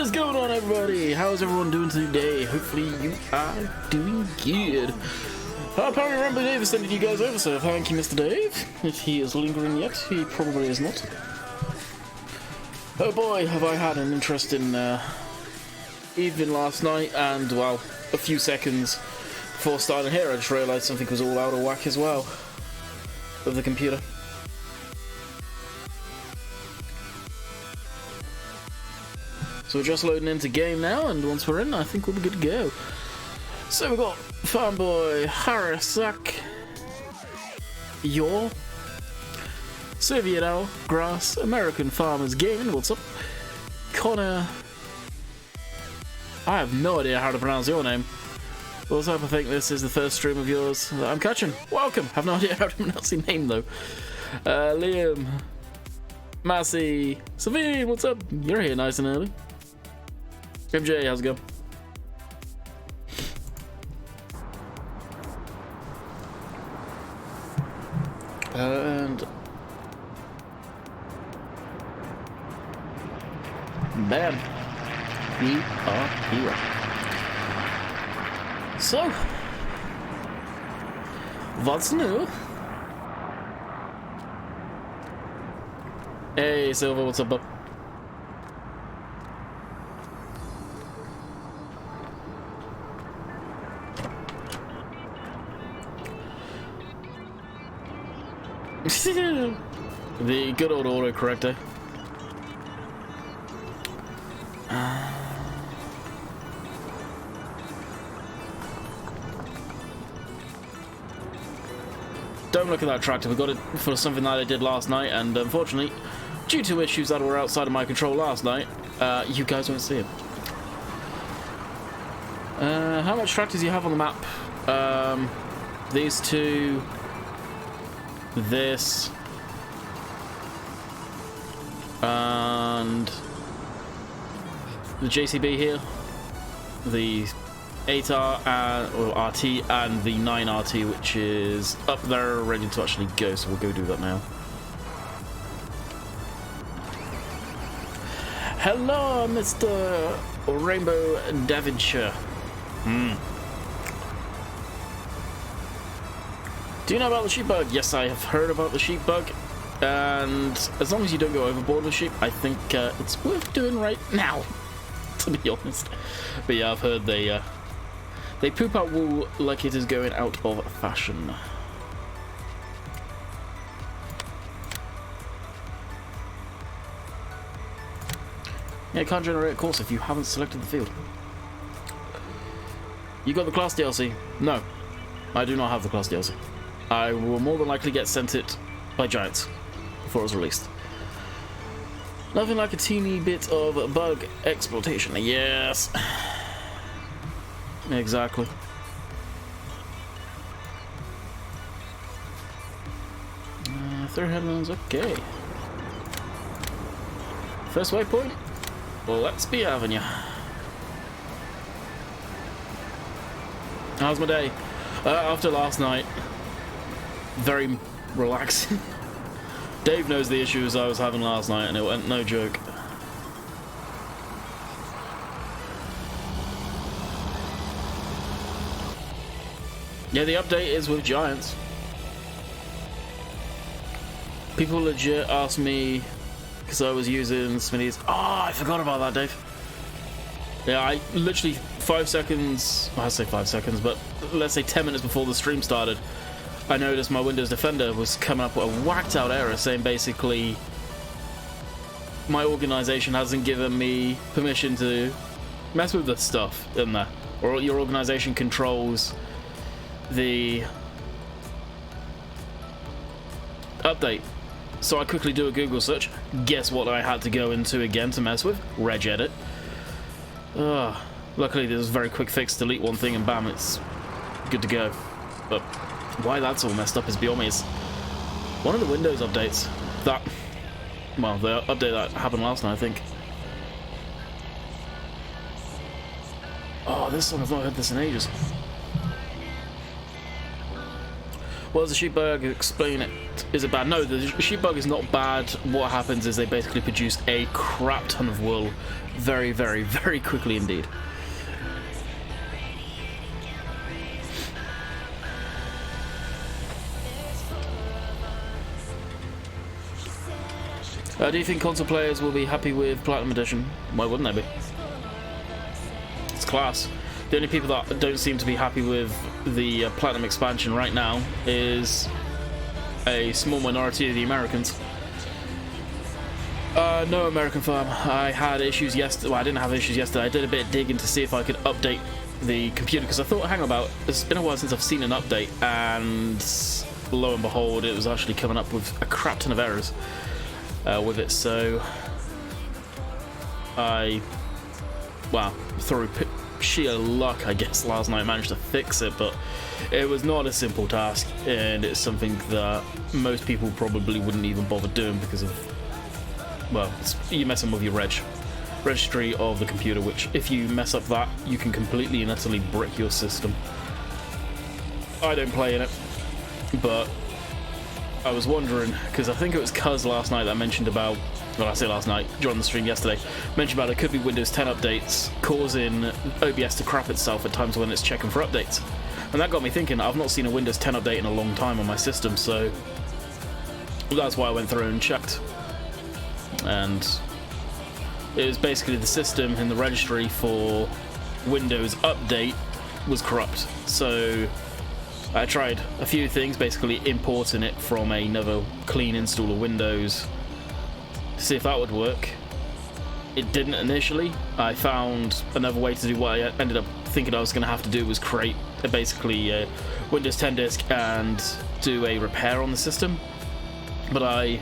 What is going on, everybody? How's everyone doing today? Hopefully you are doing good. Apparently Rambo Dave has sent you guys over, so thank you, Mr. Dave. If he is lingering yet, he probably is not. Oh boy, have I had an interesting evening last night, and well, a few seconds before starting here I just realised something was all out of whack as well with the computer. So we're just loading into game now, and once we're in, I think we'll be good to go. So we've got Farm Boy Harasak, Yor, Soviet Owl, Grass, American Farmers Gaming, what's up? Connor, I have no idea how to pronounce your name. Also, I think this is the first stream of yours that I'm catching. Welcome! Have no idea how to pronounce your name though. Liam, Massey, Savine, what's up? You're here nice and early. MJ, how's it going? And bam, we are here. So, what's new? Hey, Silver, what's up, bub? The good old autocorrector. Don't look at that tractor. We got it for something that I did last night, and unfortunately, due to issues that were outside of my control last night, you guys won't see it. How much tractors do you have on the map? These two. This. And the JCB here, the 8R or RT, and the 9RT, which is up there ready to actually go, so we'll go do that now. Hello, Mr. Rainbow Devonshire. Do you know about the sheep bug? Yes, I have heard about the sheep bug. And as long as you don't go overboard with sheep, I think it's worth doing right now, to be honest. But yeah, I've heard they poop out wool like it is going out of fashion. Yeah, it can't generate a course if you haven't selected the field. You got the class DLC? No, I do not have the class DLC. I will more than likely get sent it by Giants before it was released. Nothing like a teeny bit of bug exploitation. Yes. Exactly. Third headlands, okay. First waypoint. Let's be having ya. How's my day? After last night, very relaxing. Dave knows the issues I was having last night, and it went no joke. Yeah, the update is with Giants. People legit asked me, because I was using Smitty's. Oh, I forgot about that, Dave. Yeah, I literally 5 seconds, well, I say 5 seconds, but let's say 10 minutes before the stream started, I noticed my Windows Defender was coming up with a whacked out error saying basically my organization hasn't given me permission to mess with this stuff in there, or your organization controls the update. So I quickly do a Google search. Guess what I had to go into again to mess with? Regedit. Luckily there's a very quick fix, delete one thing and bam, it's good to go. But why that's all messed up is beyond me. It's one of the Windows updates that, well, the update that happened last night, I think. Oh, this song, I've not heard this in ages. Well, does the sheep bug explain it? Is it bad? No, the sheep bug is not bad. What happens is they basically produce a crap ton of wool very, very, very quickly indeed. Do you think console players will be happy with Platinum Edition? Why wouldn't they be? It's class. The only people that don't seem to be happy with the Platinum expansion right now is a small minority of the Americans. No, American Farm. I had issues yesterday. Well, I didn't have issues yesterday. I did a bit of digging to see if I could update the computer because I thought, hang about, it's been a while since I've seen an update, and lo and behold, it was actually coming up with a crap ton of errors with it. So through sheer luck, I guess, last night I managed to fix it, but it was not a simple task, and it's something that most people probably wouldn't even bother doing because of, well, you're messing with your registry of the computer, which if you mess up that, you can completely and utterly brick your system. I don't play in it, but I was wondering, because I think it was Cuz last night that mentioned about, well, I say last night, during the stream yesterday, mentioned about it could be Windows 10 updates causing OBS to crap itself at times when it's checking for updates. And that got me thinking, I've not seen a Windows 10 update in a long time on my system, so that's why I went through and checked. And it was basically the system in the registry for Windows Update was corrupt. So I tried a few things, basically importing it from another clean install of Windows to see if that would work. It didn't initially. I found another way to do what I ended up thinking I was going to have to do was create basically a Windows 10 disk and do a repair on the system. But I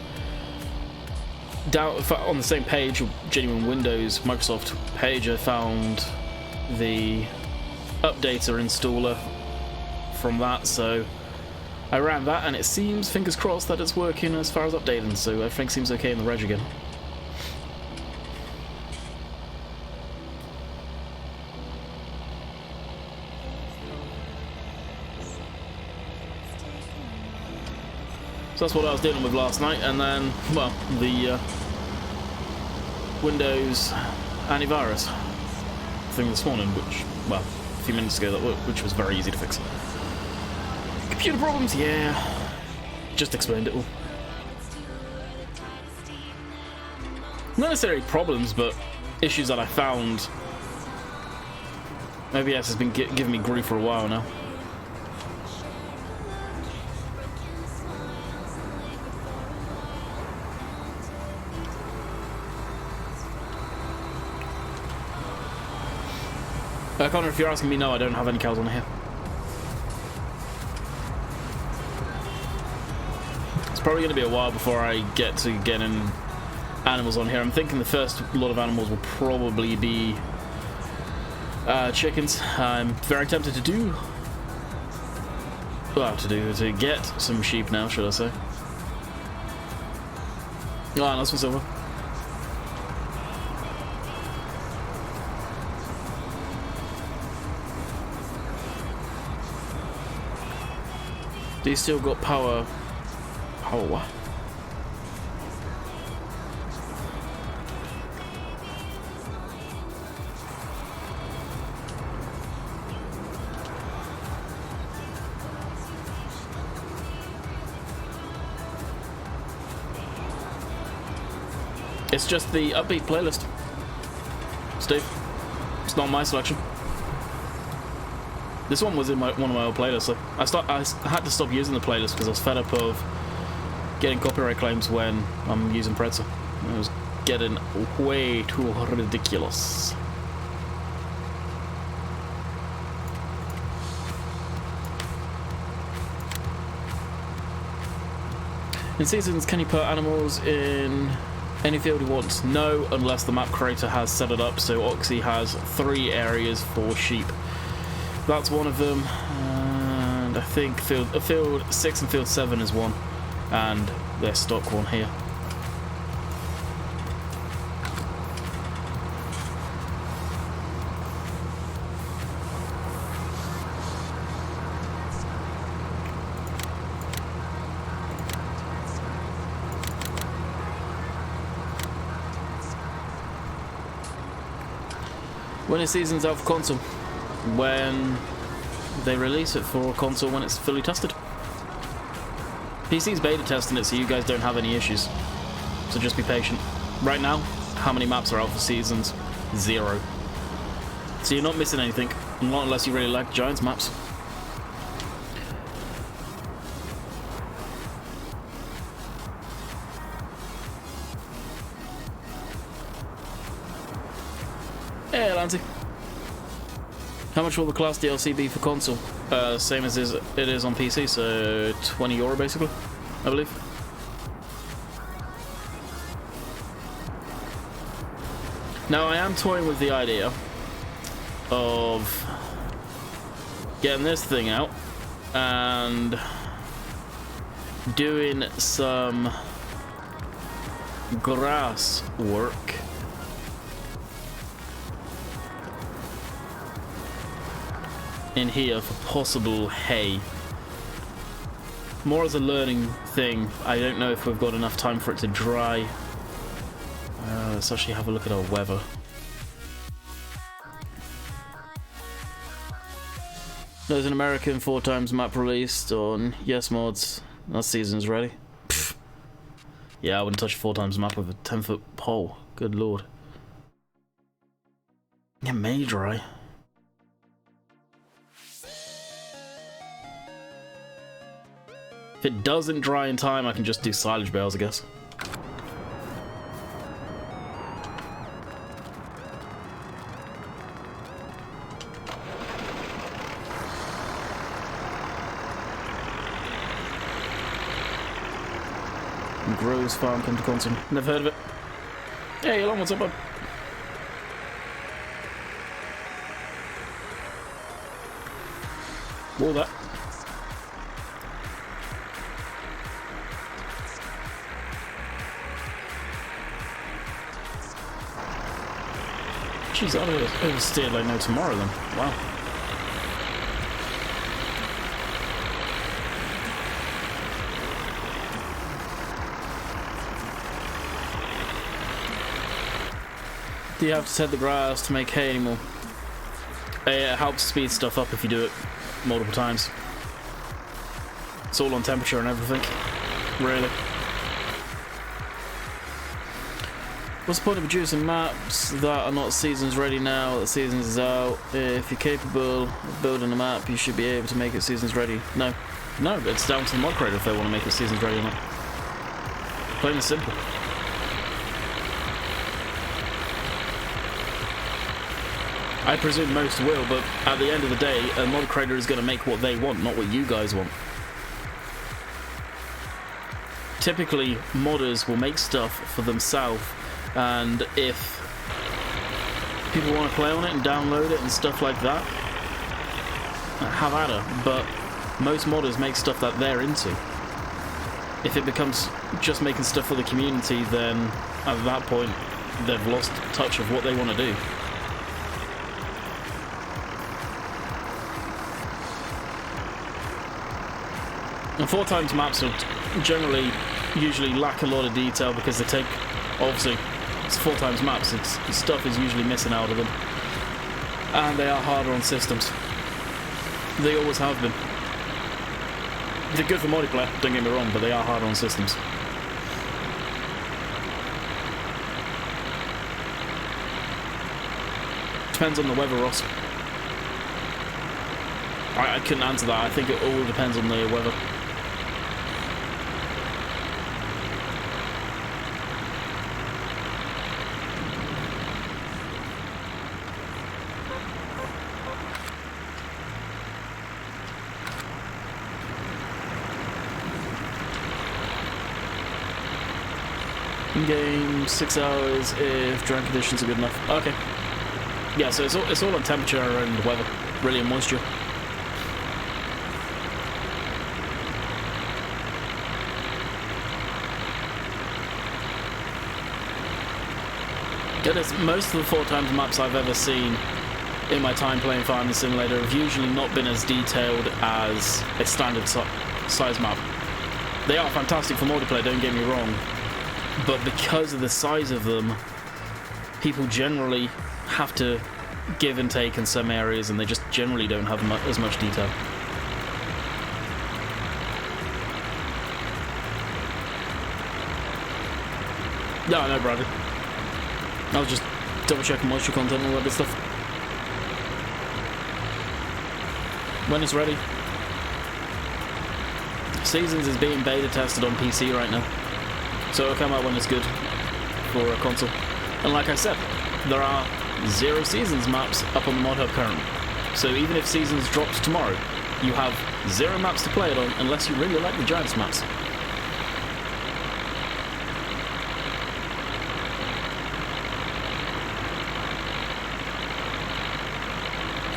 doubt, on the same page, genuine Windows Microsoft page, I found the updater installer from that, so I ran that, and it seems, fingers crossed, that it's working as far as updating, so everything seems okay in the reg again. So that's what I was dealing with last night, and then, well, the Windows antivirus thing this morning, which, well, a few minutes ago, that worked, which was very easy to fix. Computer problems? Yeah. Just explained it all. Not necessarily problems, but issues that I found. OBS has been giving me grief for a while now. Connor, if you're asking me, no, I don't have any cows on here. It's probably going to be a while before I get to getting animals on here. I'm thinking the first lot of animals will probably be chickens. I'm very tempted to get some sheep now, should I say. Oh, that's what's over. Do you still got power? Power what? It's just the upbeat playlist, Steve. It's not my selection. This one was in one of my old playlists. So I had to stop using the playlist because I was fed up of getting copyright claims when I'm using Pretzel. It was getting way too ridiculous. In seasons, can you put animals in any field you want? No, unless the map creator has set it up. So Oxy has 3 areas for sheep. That's one of them, and I think field 6 and field 7 is one, and their stock one here. When a season's out for console, when they release it for console when it's fully tested. PC's beta testing it so you guys don't have any issues. So just be patient. Right now, how many maps are out for seasons? 0. So you're not missing anything, not unless you really like Giants maps. Hey, Atlantic. How much will the class DLC be for console? Same as it is on PC, so €20 basically, I believe. Now I am toying with the idea of getting this thing out and doing some grass work in here for possible hay. More as a learning thing. I don't know if we've got enough time for it to dry. Let's actually have a look at our weather. There's an American 4x map released on Yes Mods. That season's ready. Pfft. Yeah, I wouldn't touch a 4x map with a 10-foot pole. Good lord. It may dry. If it doesn't dry in time, I can just do silage bales, I guess. Grows Farm come to console. Never heard of it. Hey, Elon, what's up, bud? Whoa, that. Jeez, I would have oversteered like no tomorrow then. Wow. Do you have to set the grass to make hay anymore? It helps speed stuff up if you do it multiple times. It's all on temperature and everything, really. What's the point of producing maps that are not seasons ready now that seasons is out? If you're capable of building a map, you should be able to make it seasons ready. No, it's down to the mod creator if they want to make it seasons ready or not. Plain and simple. I presume most will, but at the end of the day, a mod creator is going to make what they want, not what you guys want. Typically, modders will make stuff for themselves, and if people want to play on it and download it and stuff like that, have at it. But most modders make stuff that they're into. If it becomes just making stuff for the community, then at that point, they've lost touch of what they want to do. And 4x maps are generally usually lack a lot of detail because they take, obviously, it's 4x maps, stuff is usually missing out of them. And they are harder on systems. They always have been. They're good for multiplayer, don't get me wrong, but they are harder on systems. Depends on the weather, Ross. I couldn't answer that. I think it all depends on the weather. In-game 6 hours if drying conditions are good enough. Okay. Yeah, so it's all on temperature and weather, really, and moisture. Get this, most of the 4x maps I've ever seen in my time playing Farming Simulator have usually not been as detailed as a standard size map. They are fantastic for multiplayer, don't get me wrong, but because of the size of them, people generally have to give and take in some areas, and they just generally don't have as much detail. No, no, Bradley. I was just double checking moisture content and all that good stuff. When it's ready. Seasons is being beta tested on PC right now, so it'll come out when it's good for a console. And like I said, there are 0 Seasons maps up on the mod hub currently, so even if Seasons drops tomorrow, you have 0 maps to play it on unless you really like the Giants maps.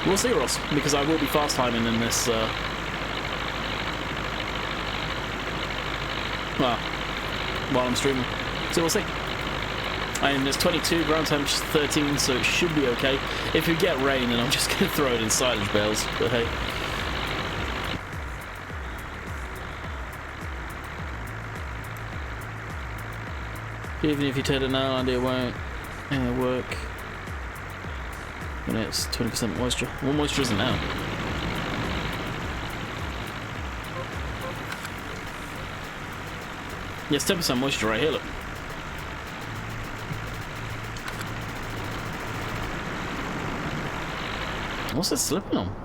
We'll see, Ross, because I will be fast timing in this. Well, while I'm streaming, so we'll see. And it's 22, ground temperature's 13, so it should be okay. If you get rain, then I'm just going to throw it in silage bales, but hey. Even if you turn it now, and it won't work when it's 20% moisture. What moisture is it now? Yeah, it's 10% moisture right here, look. What's it slipping on?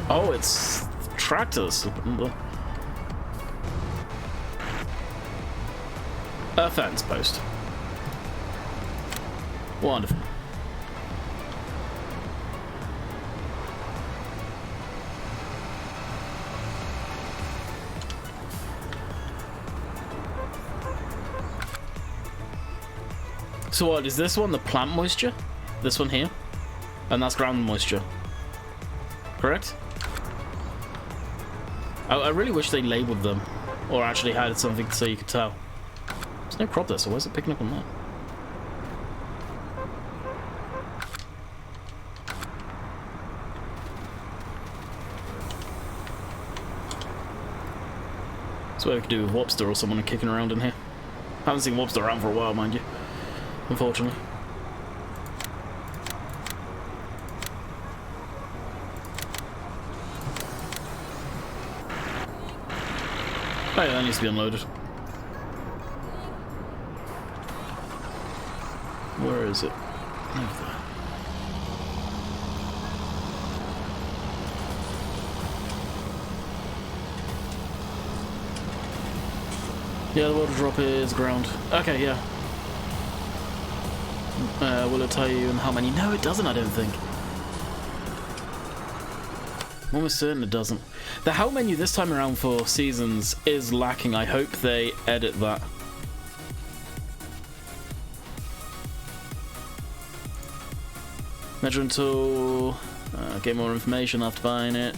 Oh, it's the tractor that's slipping. A fence post. Wonderful. So what, is this one the plant moisture? This one here? And that's ground moisture. Correct? I really wish they labeled them. Or actually had something so you could tell. There's no crop there, so why is it picking up on that? That's what we could do with Wobster or someone kicking around in here. Haven't seen Wobster around for a while, mind you. Unfortunately. Oh yeah, that needs to be unloaded. Where is it? Over there. Yeah, the water drop is ground. Okay, yeah. Will it tell you how many? No, it doesn't, I don't think. I'm almost certain it doesn't. The how menu this time around for Seasons is lacking. I hope they edit that. Measuring tool. Get more information after buying it.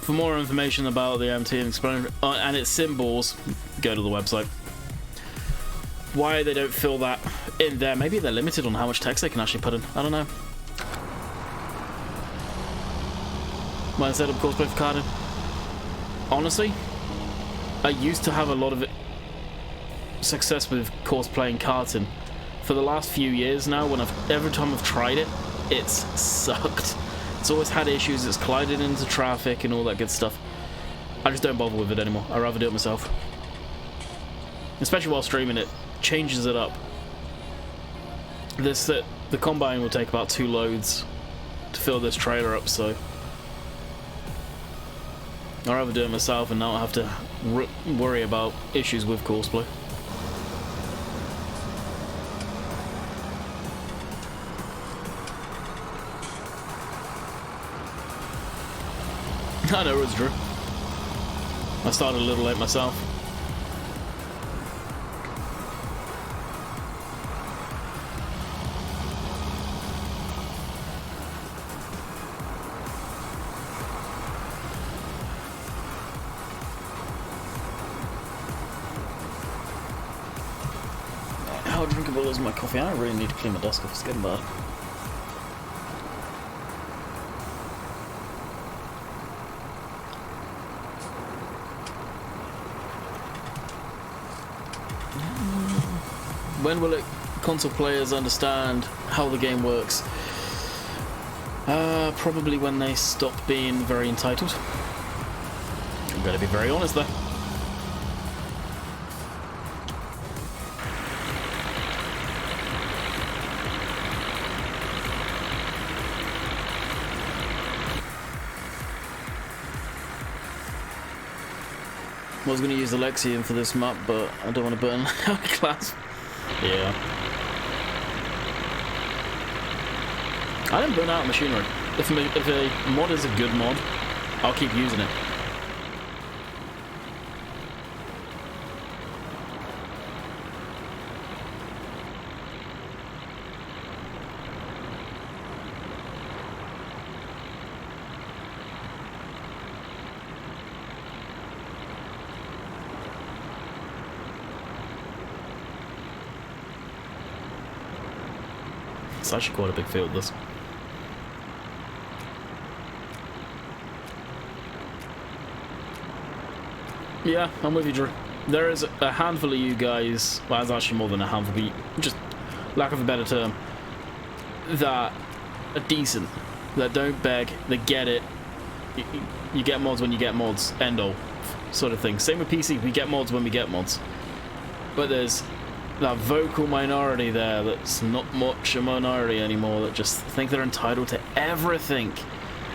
For more information about the MT and experiment and its symbols, go to the website. Why they don't fill that in there? Maybe they're limited on how much text they can actually put in. I don't know. When I set up cosplay for carding, honestly, I used to have a lot of success with cosplaying karting. For the last few years now, every time I've tried it, it's sucked. It's always had issues. It's collided into traffic and all that good stuff. I just don't bother with it anymore. I'd rather do it myself, especially while streaming it. Changes it up. The combine will take about 2 loads to fill this trailer up, so I'd rather do it myself and not have to worry about issues with cosplay. I know it's Drew. I started a little late myself. How drinkable is my coffee? I really need to clean my desk off. It's getting bad. When will console players understand how the game works? Probably when they stop being very entitled. I'm going to be very honest there. I was going to use Alexian for this map, but I don't want to burn out class. Yeah. I don't burn out machinery. If a mod is a good mod, I'll keep using it. It's actually quite a big field, this. Yeah, I'm with you, Drew. There is a handful of you guys, well, there's actually more than a handful, but just lack of a better term, that are decent, that don't beg, they get it. You get mods when you get mods, end all, sort of thing. Same with PC, we get mods when we get mods. But there's that vocal minority there that's not much a minority anymore, that just think they're entitled to everything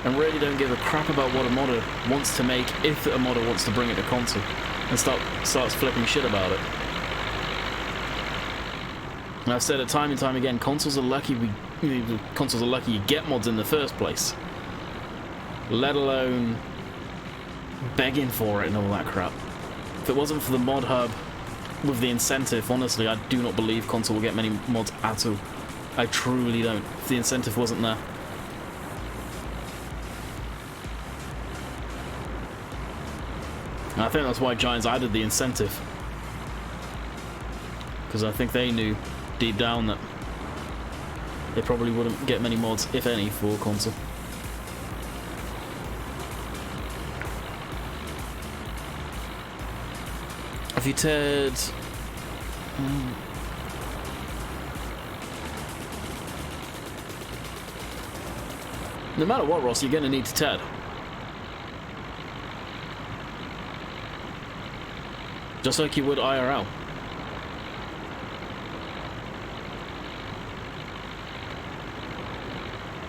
and really don't give a crap about what a modder wants to make if a modder wants to bring it to console, and starts flipping shit about it. And I've said it time and time again, consoles are lucky you get mods in the first place, let alone begging for it and all that crap. If it wasn't for the mod hub with the incentive, honestly, I do not believe console will get many mods at all. I truly don't. If the incentive wasn't there. And I think that's why Giants added the incentive. Because I think they knew deep down that they probably wouldn't get many mods, if any, for console. Have you Ted? No matter what, Ross, you're going to need to Ted. Just like you would IRL.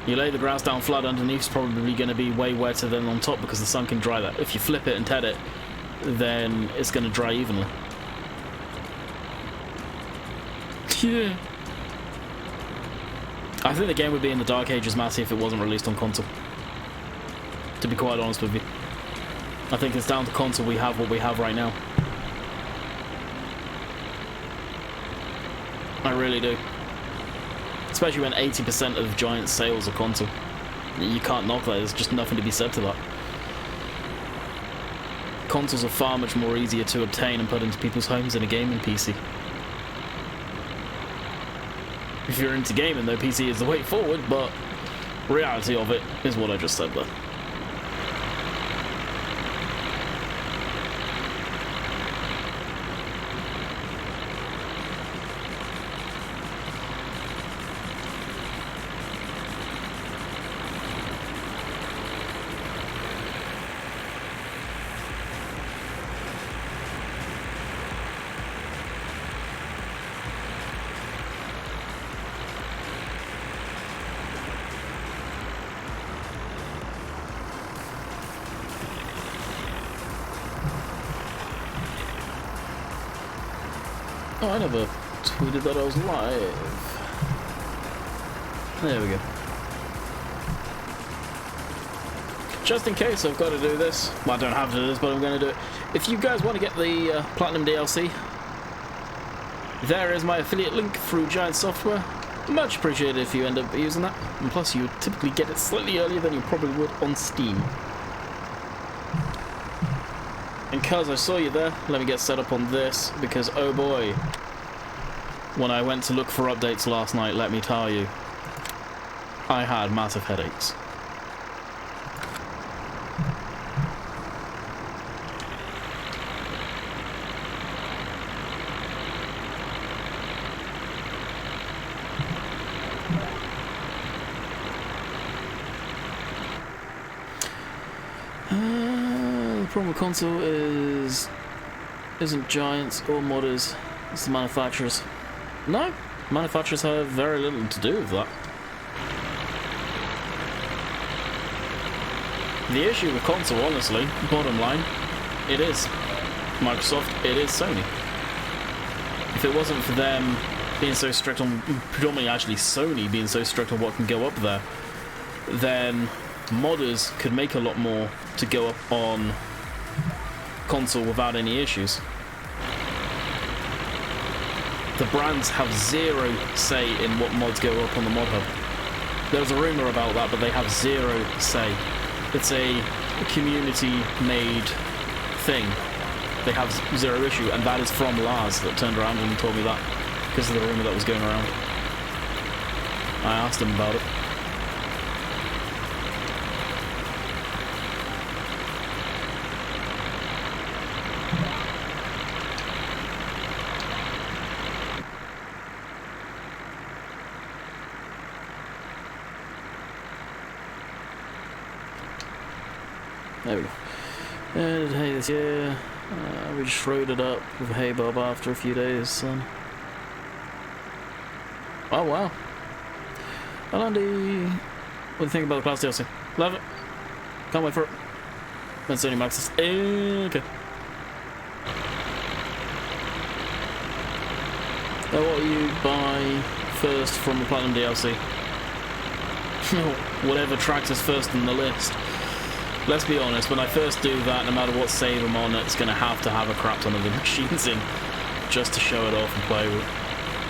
You lay the grass down flat underneath, it's probably going to be way wetter than on top because the sun can dry that. If you flip it and Ted it, then it's going to dry evenly. Yeah. I think the game would be in the Dark Ages Matty if it wasn't released on console. To be quite honest with you. I think it's down to console we have what we have right now. I really do. Especially when 80% of Giant's sales are console. You can't knock that, there's just nothing to be said to that. Consoles are far much more easier to obtain and put into people's homes than a gaming PC. If you're into gaming though, PC is the way forward, but reality of it is what I just said there. Oh, I never tweeted that I was live. There we go. Just in case I've got to do this. Well, I don't have to do this, but I'm going to do it. If you guys want to get the Platinum DLC, there is my affiliate link through Giant Software. Much appreciated if you end up using that. And plus, you would typically get it slightly earlier than you probably would on Steam. And cuz I saw you there, let me get set up on this, because oh boy, when I went to look for updates last night, let me tell you, I had massive headaches. problem with console isn't giants or modders, it's the manufacturers. No, manufacturers have very little to do with that. The issue with console, honestly, bottom line, it is Microsoft, it is Sony. If it wasn't for them being so strict on, predominantly actually Sony being so strict on what can go up there, then modders could make a lot more to go up on console without any issues. The brands have zero say in what mods go up on the mod hub. There was a rumour about that, but they have zero say. It's a community-made thing. They have zero issue, and that is from Lars that turned around and told me that because of the rumour that was going around. I asked him about it. There we go. And hay this year. We just rode it up with a hay bob after a few days, son. Oh wow. Well, Andy, what do you think about the Class DLC? Love it. Can't wait for it. That's only Max's. Okay. Now, what will you buy first from the Platinum DLC? Whatever tracks is first on the list. Let's be honest, when I first do that, no matter what save I'm on, it's going to have a crap ton of the machines in, just to show it off and play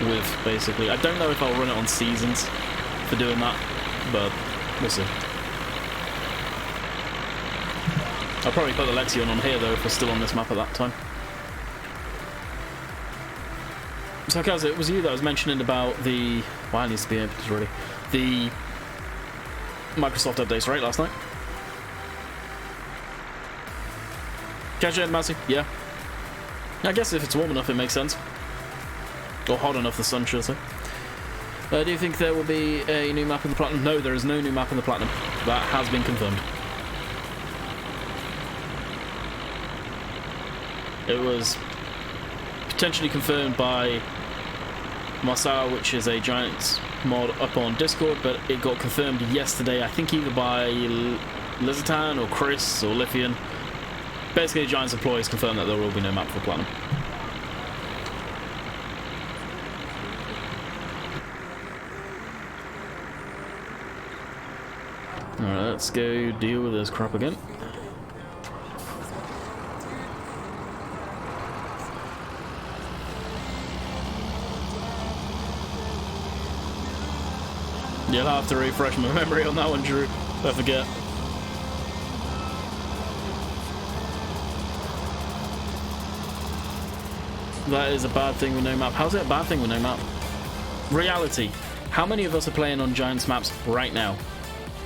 with, basically. I don't know if I'll run it on seasons for doing that, but we'll see. I'll probably put the Lexion on here, though, if we're still on this map at that time. So, Kaz, it was you that was mentioning about the... Well, it needs to be empty, really. The Microsoft updates, right, last night? Catch it, Massey? Yeah. I guess if it's warm enough, it makes sense. Or hot enough, the sun should say. Do you think there will be a new map in the Platinum? No, there is no new map in the Platinum. That has been confirmed. It was potentially confirmed by Marcel, which is a Giants mod up on Discord, but it got confirmed yesterday, I think either by Lizitan or Chris or Lithian. Basically, Giants employees confirmed that there will be no map for Platinum. Alright, let's go deal with this crap again. You'll have to refresh my memory on that one, Drew. I forget. That is a bad thing with no map. How's it a bad thing with no map? Reality. How many of us are playing on Giants maps right now?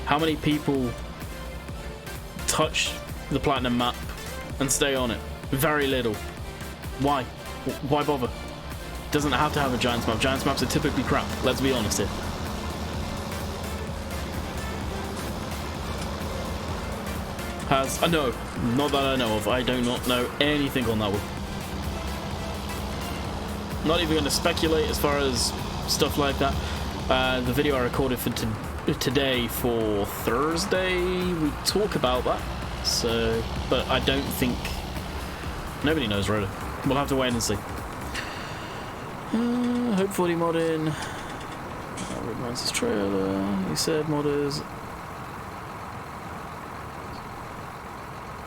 How many people touch the Platinum map and stay on it? Very little. Why? Why bother? Doesn't have to have a Giants map. Giants maps are typically crap. Let's be honest here. No, not that I know of. I do not know anything on that one. Not even going to speculate as far as stuff like that. The video I recorded for today for Thursday, we talk about that. So, but I don't think nobody knows really. We'll have to wait and see. Hopefully modding. Rick trailer. He said modders.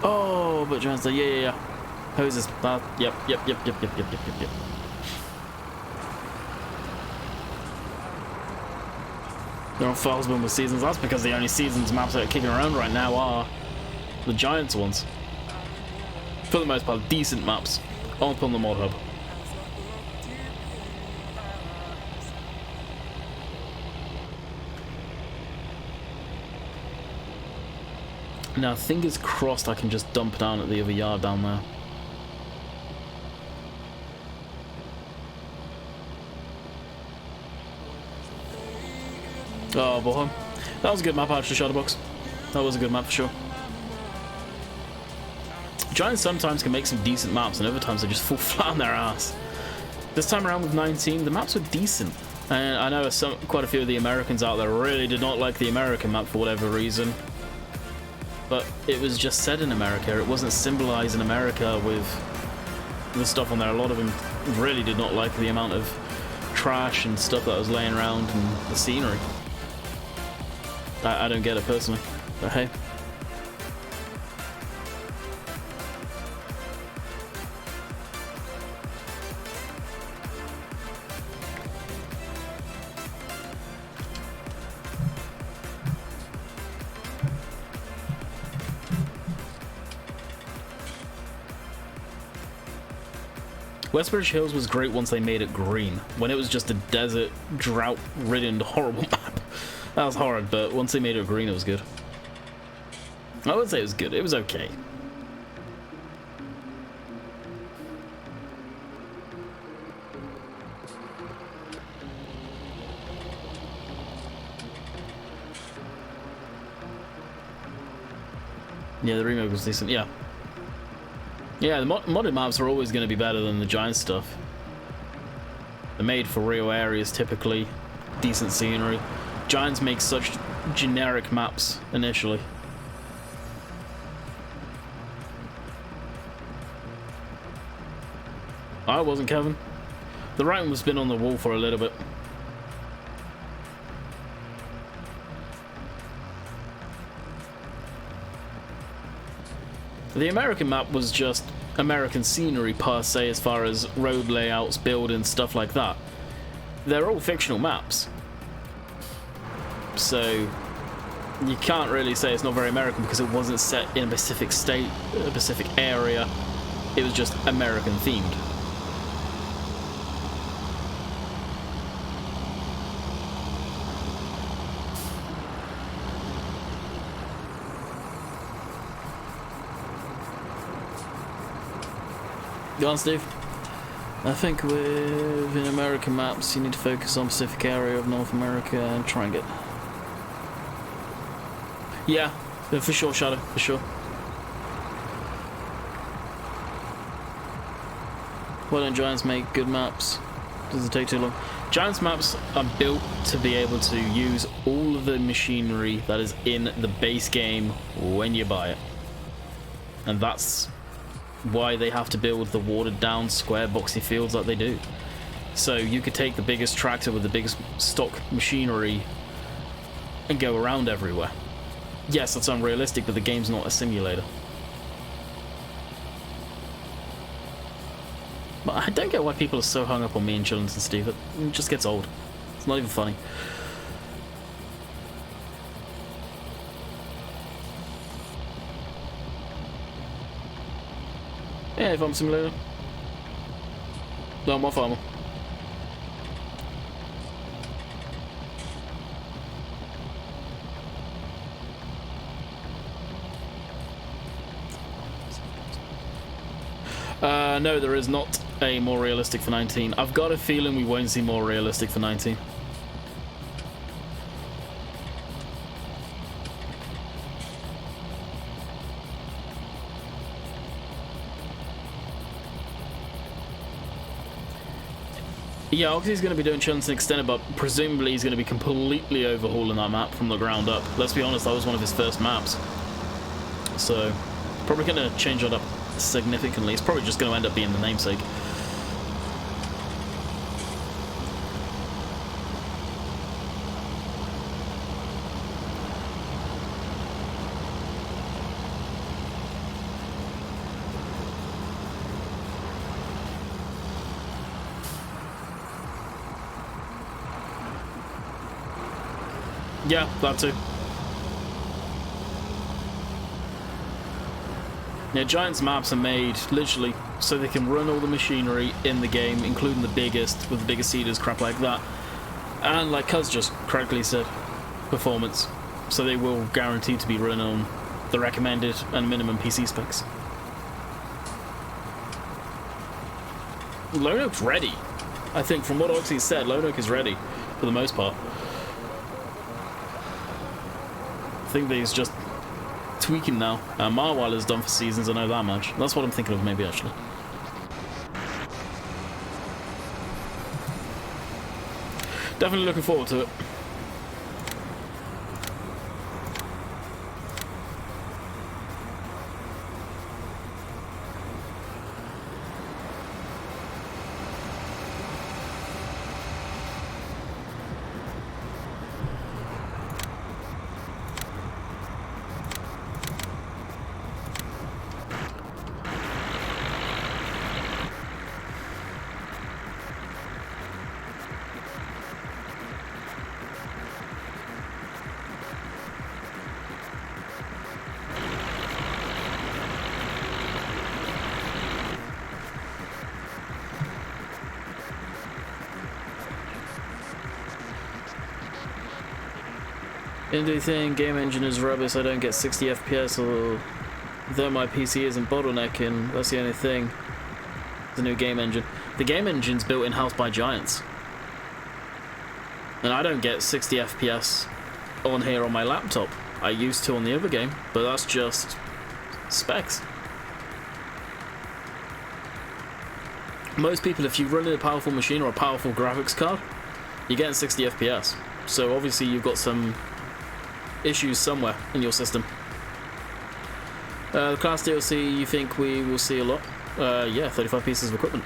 Oh, but John's like, yeah. Hoses. Yep. They're on Falsburn with seasons. That's because the only seasons maps that are kicking around right now are the Giants ones. For the most part, decent maps up on the mod hub. Now, fingers crossed I can just dump down at the other yard down there. Oh, boy. That was a good map, actually, Shadowbox. That was a good map for sure. Giants sometimes can make some decent maps, and other times they just fall flat on their ass. This time around with 19, the maps were decent. And I know quite a few of the Americans out there really did not like the American map for whatever reason. But it was just set in America. It wasn't symbolizing America with the stuff on there. A lot of them really did not like the amount of trash and stuff that was laying around and the scenery. I don't get it personally, but hey. West British Hills was great once they made it green. When it was just a desert, drought-ridden, horrible map. That was horrid, but once they made it green, it was good. I would say it was good. It was okay. Yeah, the remake was decent. Yeah. Yeah, the modded maps are always going to be better than the Giant stuff. They're made for real areas, typically. Decent scenery. Giants make such generic maps initially. I wasn't, Kevin. The writing was been on the wall for a little bit. The American map was just American scenery per se, as far as road layouts, buildings, stuff like that. They're all fictional maps. So you can't really say it's not very American because it wasn't set in a specific state, a specific area. It was just American themed. Go on, Steve. I think with in American maps, you need to focus on a specific area of North America and try and get. Yeah, for sure, Shadow, for sure. Why don't Giants make good maps? Does it take too long? Giants maps are built to be able to use all of the machinery that is in the base game when you buy it. And that's why they have to build the watered down square boxy fields that they do. So you could take the biggest tractor with the biggest stock machinery and go around everywhere. Yes, that's unrealistic, but the game's not a simulator. But I don't get why people are so hung up on me and Chillins and Steve. It just gets old. It's not even funny. Yeah, Farm Simulator. No, I'm a farmer. No, there is not a more realistic for 19. I've got a feeling we won't see more realistic for 19. Yeah, Oxy's going to be doing Chillins Extended, but presumably he's going to be completely overhauling that map from the ground up. Let's be honest, that was one of his first maps. So, probably going to change it up significantly. It's probably just going to end up being the namesake. Yeah, that too. Yeah, Giants maps are made literally so they can run all the machinery in the game, including the biggest, with the biggest seeders, crap like that. And like Cuz just correctly said, performance. So they will guarantee to be run on the recommended and minimum PC specs. Lone Oak's ready. I think from what Oxy said, Lone Oak is ready for the most part. I think he's just tweaking now. Marweiler's done for seasons, I know that much. That's what I'm thinking of maybe, actually. Definitely looking forward to it. Indie thing, game engine is rubbish, I don't get 60 FPS, although my PC isn't bottlenecking, that's the only thing. The new game engine. The game engine's built in-house by Giants. And I don't get 60 FPS on here on my laptop. I used to on the other game, but that's just specs. Most people, if you run a powerful machine or a powerful graphics card, you're getting 60 FPS. So obviously you've got some issues somewhere in your system. The class DLC, you think we will see a lot? Yeah, 35 pieces of equipment.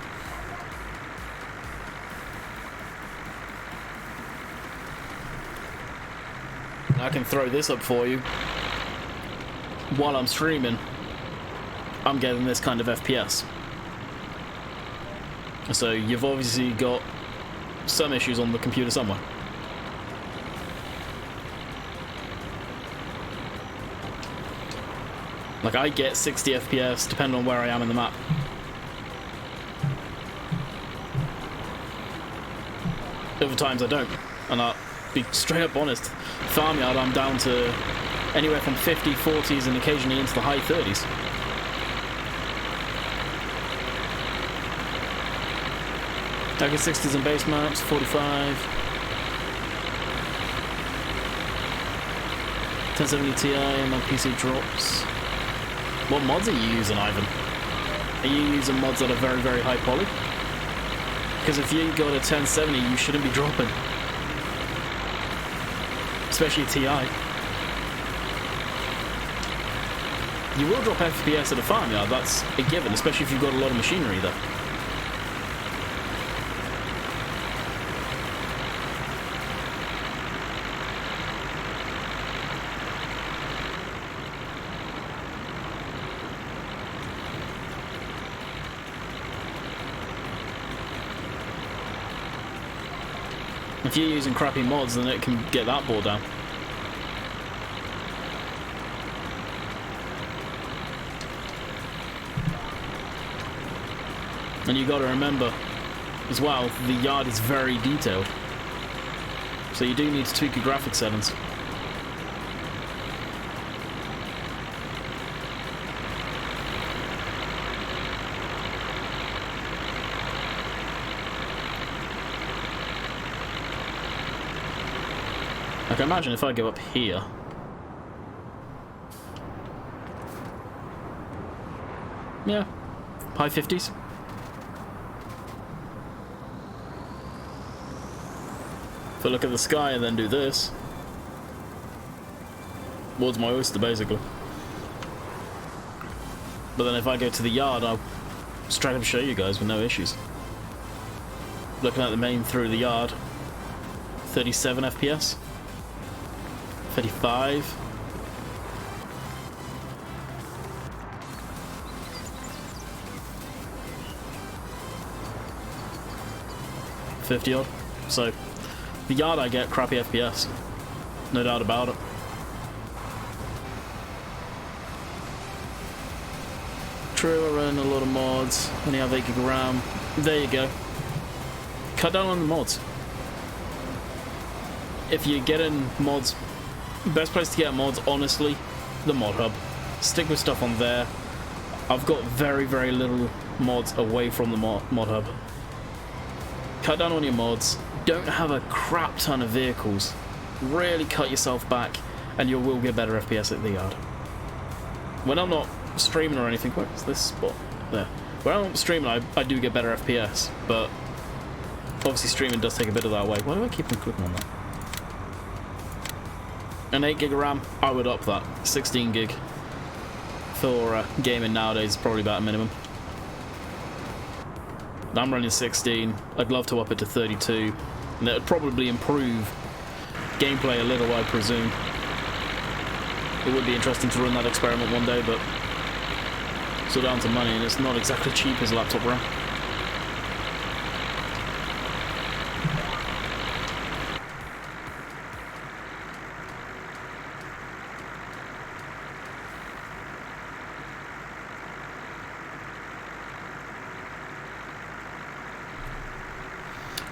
I can throw this up for you. While I'm streaming, I'm getting this kind of FPS. So you've obviously got some issues on the computer somewhere. Like, I get 60 FPS depending on where I am in the map. Other times I don't. And I'll be straight up honest. Farmyard, I'm down to anywhere from 50, 40s and occasionally into the high 30s. I get 60s in base maps, 45. 1070 Ti and my PC drops. What mods are you using, Ivan? Are you using mods that are very, very high poly? Because if you go to 1070, you shouldn't be dropping. Especially TI. You will drop FPS at a farmyard, that's a given, especially if you've got a lot of machinery there. If you're using crappy mods, then it can get that board down. And you got to remember, as well, the yard is very detailed. So you do need to tweak your graphics settings. I can imagine if I go up here. Yeah, high 50s. If I look at the sky and then do this, towards my oyster basically. But then if I go to the yard, I'll straight up show you guys with no issues. Looking at the main through the yard, 37 FPS. 35. $50 odd. So the yard I get crappy FPS. No doubt about it. True, I run a lot of mods. Only have 8 GB of RAM. There you go. Cut down on the mods. If you're getting mods, best place to get mods, honestly, the mod hub. Stick with stuff on there. I've got very, very little mods away from the mod hub. Cut down on your mods. Don't have a crap ton of vehicles. Really cut yourself back, and you will get better FPS at the yard. When I'm not streaming or anything, where is this spot? There. When I'm streaming, I do get better FPS, but obviously streaming does take a bit of that away. Why do I keep on clicking on that? An 8 gig of RAM, I would up that. 16 gig for gaming nowadays is probably about a minimum. I'm running 16. I'd love to up it to 32, and it would probably improve gameplay a little, I presume. It would be interesting to run that experiment one day, but it's all down to money, and it's not exactly cheap as laptop RAM.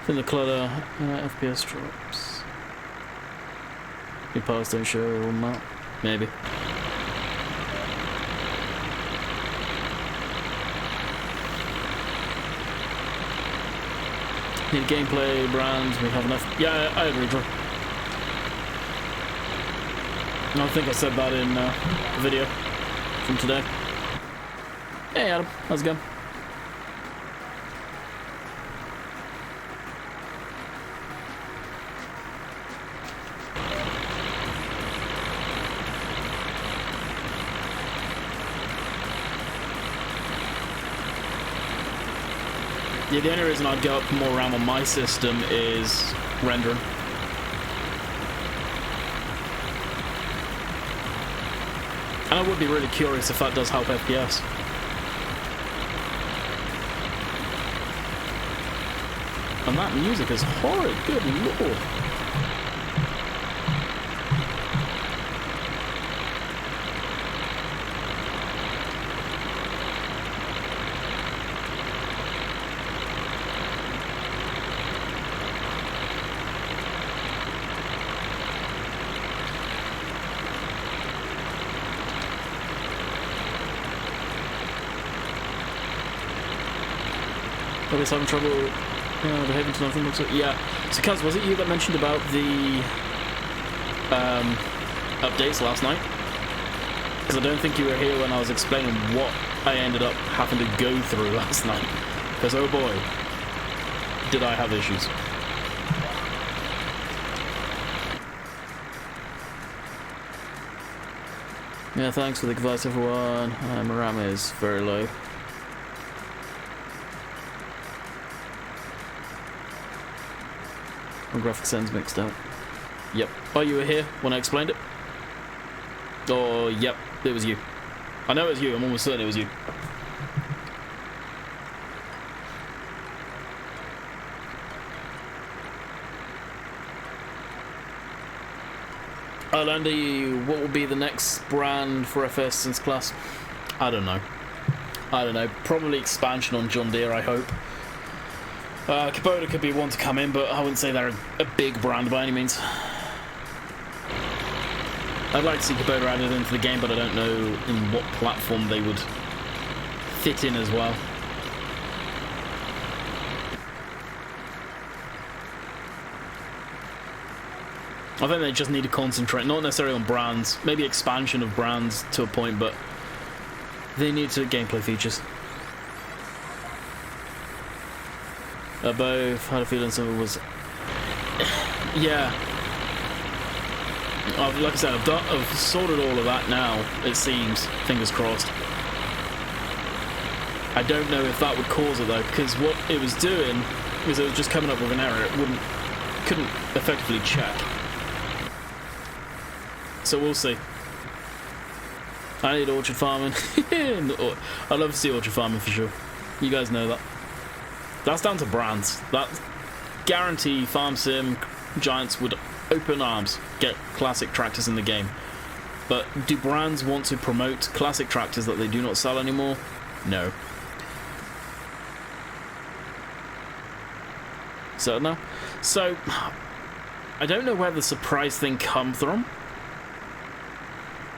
In the clutter, FPS drops. Your powers don't show on that. Maybe. Need gameplay, brand, we have enough. Yeah, I agree, Drew. I think I said that in the video from today. Hey Adam, how's it going? Yeah, the only reason I'd go up more RAM on my system is rendering. And I would be really curious if that does help FPS. And that music is horrid, good lord. Nobody's having trouble behaving to nothing. Yeah. So, Kaz, was it you that mentioned about the updates last night? Because I don't think you were here when I was explaining what I ended up having to go through last night. Because, oh boy, did I have issues. Yeah, thanks for the advice, everyone. My RAM is very low. My graphics end's mixed up. Yep. Oh, you were here when I explained it? Oh, yep. It was you. I know it was you. I'm almost certain it was you. Andy, what will be the next brand for FS since class? I don't know. Probably expansion on John Deere, I hope. Kubota could be one to come in, but I wouldn't say they're a big brand by any means. I'd like to see Kubota added into the game, but I don't know in what platform they would fit in as well. I think they just need to concentrate, not necessarily on brands, maybe expansion of brands to a point, but they need to gameplay features. Both had a feeling something was... yeah. Like I said, I've sorted all of that now, it seems. Fingers crossed. I don't know if that would cause it though, because what it was doing is it was just coming up with an error. It couldn't effectively check. So we'll see. I need orchard farming. I'd love to see orchard farming for sure. You guys know that. That's down to brands. That guarantee Farm Sim giants would open arms get classic tractors in the game. But do brands want to promote classic tractors that they do not sell anymore? No. So no. So I don't know where the surprise thing come from.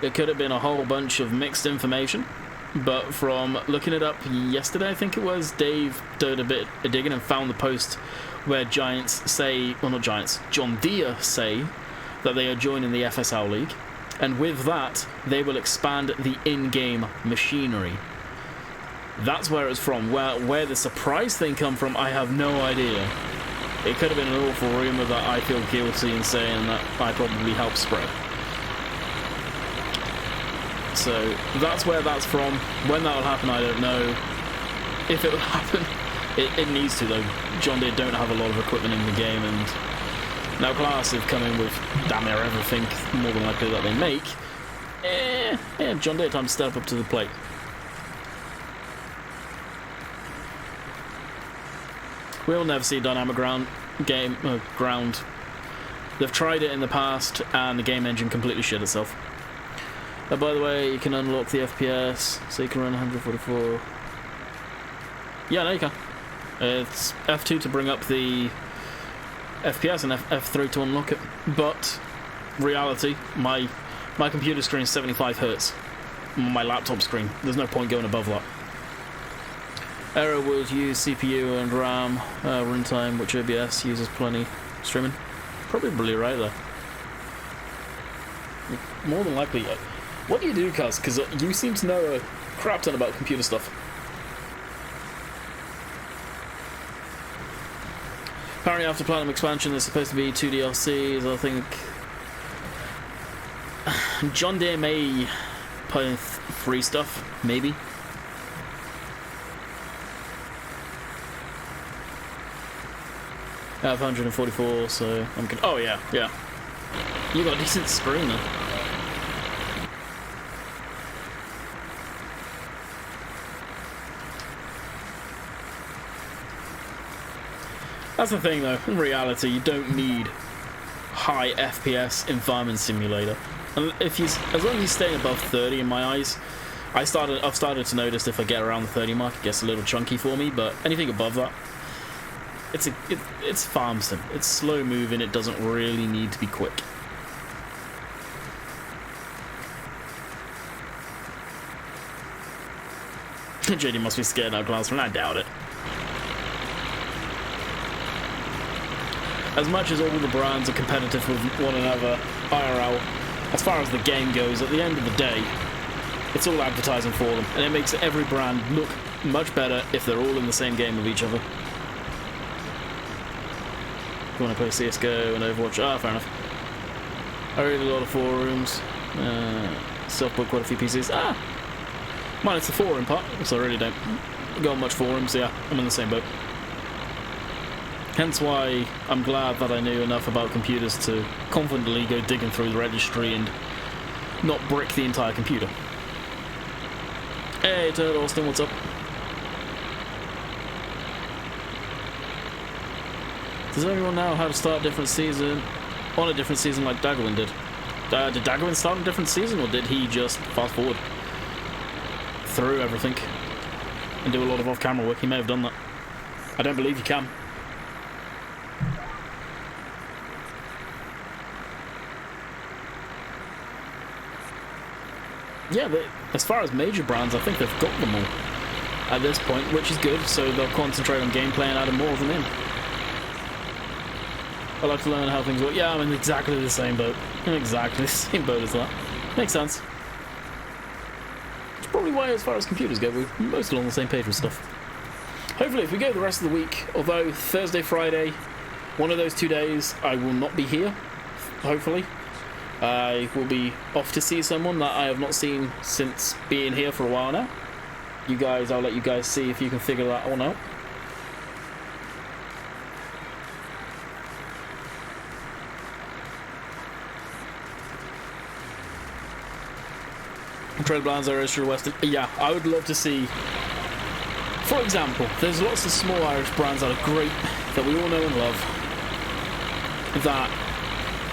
It could have been a whole bunch of mixed information. But from looking it up yesterday, I think it was, Dave did a bit of digging and found the post where Giants say, well not Giants, John Deere say that they are joining the FSL League. And with that, they will expand the in-game machinery. That's where it's from. Where the surprise thing come from, I have no idea. It could have been an awful rumour that I feel guilty in saying that I probably helped spread. So that's where that's from. When that will happen, I don't know. If it will happen, it needs to though. John Deere don't have a lot of equipment in the game, and now Class have come in with damn near everything more than likely that they make. Yeah, John Deere time to step up to the plate. We'll never see dynamic ground. They've tried it in the past, and the game engine completely shit itself. By the way, you can unlock the FPS, so you can run 144. Yeah, no, you can. It's F2 to bring up the FPS and F3 to unlock it. But reality, my computer screen is 75 Hz. My laptop screen. There's no point going above that. Error would use CPU and RAM runtime, which OBS uses plenty. Streaming. Probably right there. More than likely. What do you do, Cuz? Because you seem to know a crap ton about computer stuff. Apparently after Platinum Expansion there's supposed to be 2 DLCs, I think. John Deere may put in free stuff, maybe. I have 144, so I'm good. Oh yeah. You got a decent screen then. That's the thing though, in reality you don't need high FPS in Farming Simulator. And as long as you stay above 30 in my eyes, I've started to notice if I get around the 30 mark it gets a little chunky for me, but anything above that, it's farm sim. It's slow moving, it doesn't really need to be quick. JD must be scared now, Glassman. I doubt it. As much as all the brands are competitive with one another, IRL, as far as the game goes, at the end of the day, it's all advertising for them, and it makes every brand look much better if they're all in the same game with each other. If you want to play CSGO and Overwatch, fair enough. I read a lot of forums, self-book quite a few PCs. Minus the forum part, so I really don't go on much forums, so yeah, I'm in the same boat. Hence why I'm glad that I knew enough about computers to confidently go digging through the registry and not brick the entire computer. Hey, Turd Austin, what's up? Does everyone know how to start a different season on a different season like Daggerwin did? Did Daggerwin start a different season, or did he just fast forward through everything and do a lot of off-camera work? He may have done that. I don't believe you can. Yeah, but as far as major brands, I think they've got them all at this point, which is good, so they'll concentrate on gameplay and add more of them in. I like to learn how things work. Yeah, I'm in exactly the same boat. I'm exactly the same boat as that. Makes sense. It's probably why, as far as computers go, we're mostly on the same page with stuff. Hopefully, if we go the rest of the week, although Thursday, Friday, one of those 2 days, I will not be here, hopefully. I will be off to see someone that I have not seen since being here for a while now. You guys, I'll let you guys see if you can figure that one out. Trade Blands are Irish Western. Yeah, I would love to see. For example, there's lots of small Irish brands that are great, that we all know and love, that,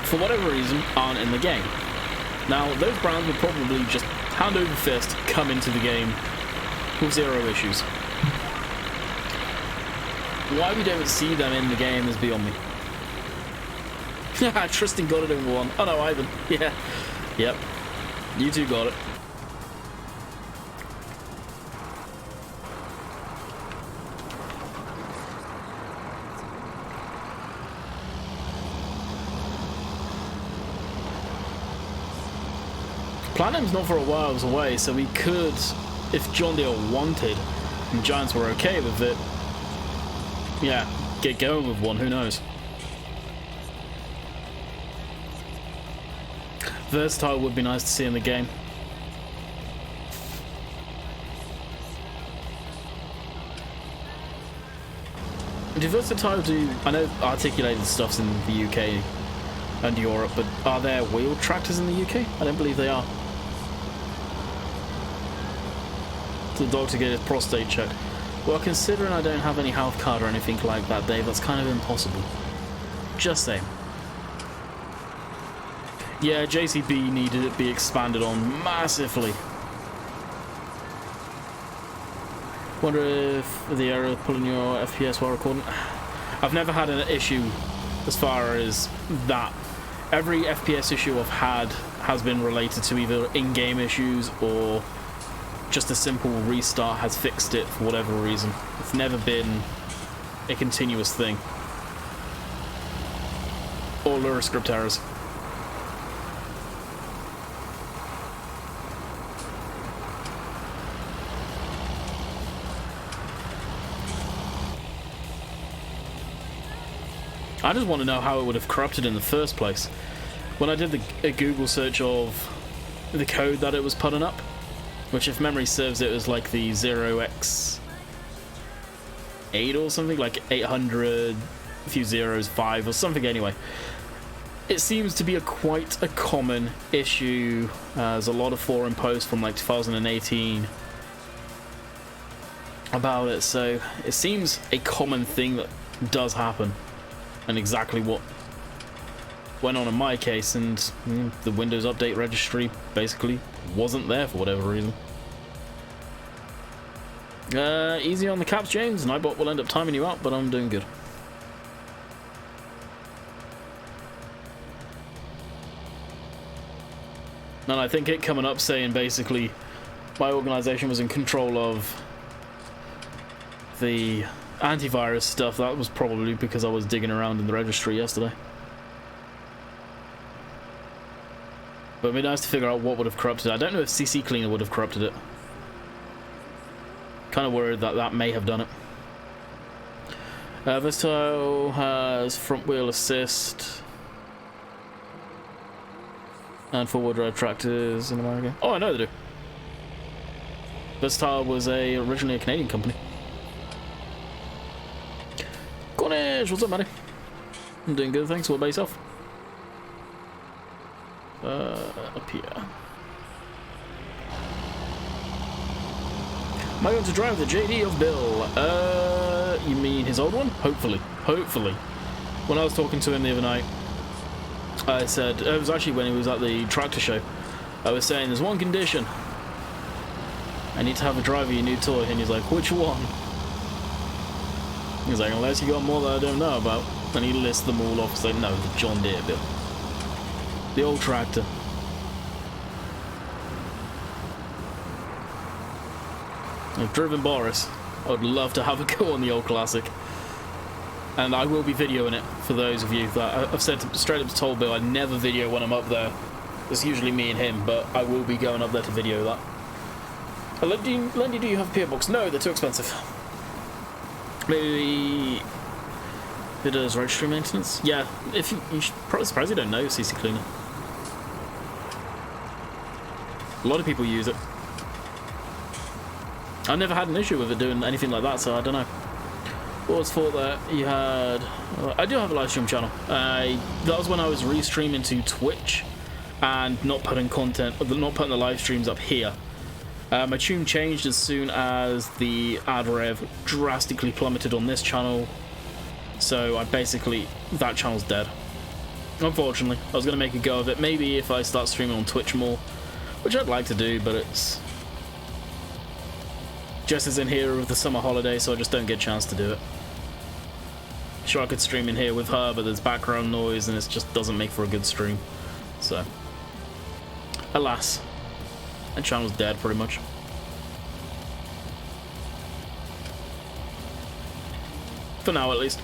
for whatever reason, aren't in the game. Now, those brands would probably just hand over fist come into the game with zero issues. Why we don't see them in the game is beyond me. Tristan got it in one. Oh no, Ivan. Yeah. Yep. You two got it. Platinum's not for a while away, so we could, if John Deere wanted, and Giants were okay with it, yeah, get going with one, who knows. Versatile would be nice to see in the game. Do Versatile do... I know articulated stuff's in the UK and Europe, but are there wheeled tractors in the UK? I don't believe they are. The dog to get his prostate checked. Well, considering I don't have any health card or anything like that, Dave, that's kind of impossible. Just saying. Yeah, JCB needed it be expanded on massively. Wonder if the error of pulling your FPS while recording. I've never had an issue as far as that. Every FPS issue I've had has been related to either in-game issues or just a simple restart has fixed it for whatever reason. It's never been a continuous thing. Or Lura script errors. I just want to know how it would have corrupted in the first place. When I did a Google search of the code that it was putting up, which if memory serves it was like the 0x8 or something, like 800, a few zeros, 5 or something anyway. It seems to be quite a common issue. There's a lot of forum posts from like 2018 about it, so it seems a common thing that does happen. And exactly what went on in my case, and the Windows Update registry basically wasn't there for whatever reason. Easy on the caps, James, and Nightbot will end up timing you out, but I'm doing good. And I think it coming up saying basically my organization was in control of the antivirus stuff, that was probably because I was digging around in the registry yesterday. But it'd be nice to figure out what would have corrupted it. I don't know if CC Cleaner would have corrupted it. Kind of worried that that may have done it. Versatile has front wheel assist and four-wheel drive tractors in America. Oh, I know they do. Versatile was originally a Canadian company. Cornish, what's up, Matty? I'm doing good, thanks. What about yourself? Up here. Am I going to drive the JD of Bill? You mean his old one? Hopefully. Hopefully. When I was talking to him the other night, I said, it was actually when he was at the tractor show, I was saying, there's one condition. I need to have a driver your new toy. And he's like, which one? He's like, unless you got more that I don't know about. And he lists them all off. He's like, no, the John Deere Bill. The old tractor. I've driven Boris. I would love to have a go on the old classic. And I will be videoing it for those of you that I've said straight up to told Bill I never video when I'm up there. It's usually me and him, but I will be going up there to video that. Lendy, do you have a PO box? No, they're too expensive. Maybe it does registry maintenance. Yeah, if you should probably surprised you don't know CC Cleaner. A lot of people use it. I never had an issue with it doing anything like that, so I don't know. What was for that you had? I do have a live stream channel. That was when I was restreaming to Twitch and not putting the live streams up here. My tune changed as soon as the ad rev drastically plummeted on this channel, so that channel's dead. Unfortunately, I was going to make a go of it, maybe if I start streaming on Twitch more, which I'd like to do, but it's... Jess is in here with the summer holiday, so I just don't get a chance to do it. Sure, I could stream in here with her, but there's background noise and it just doesn't make for a good stream. So, alas. That channel's dead, pretty much. For now, at least.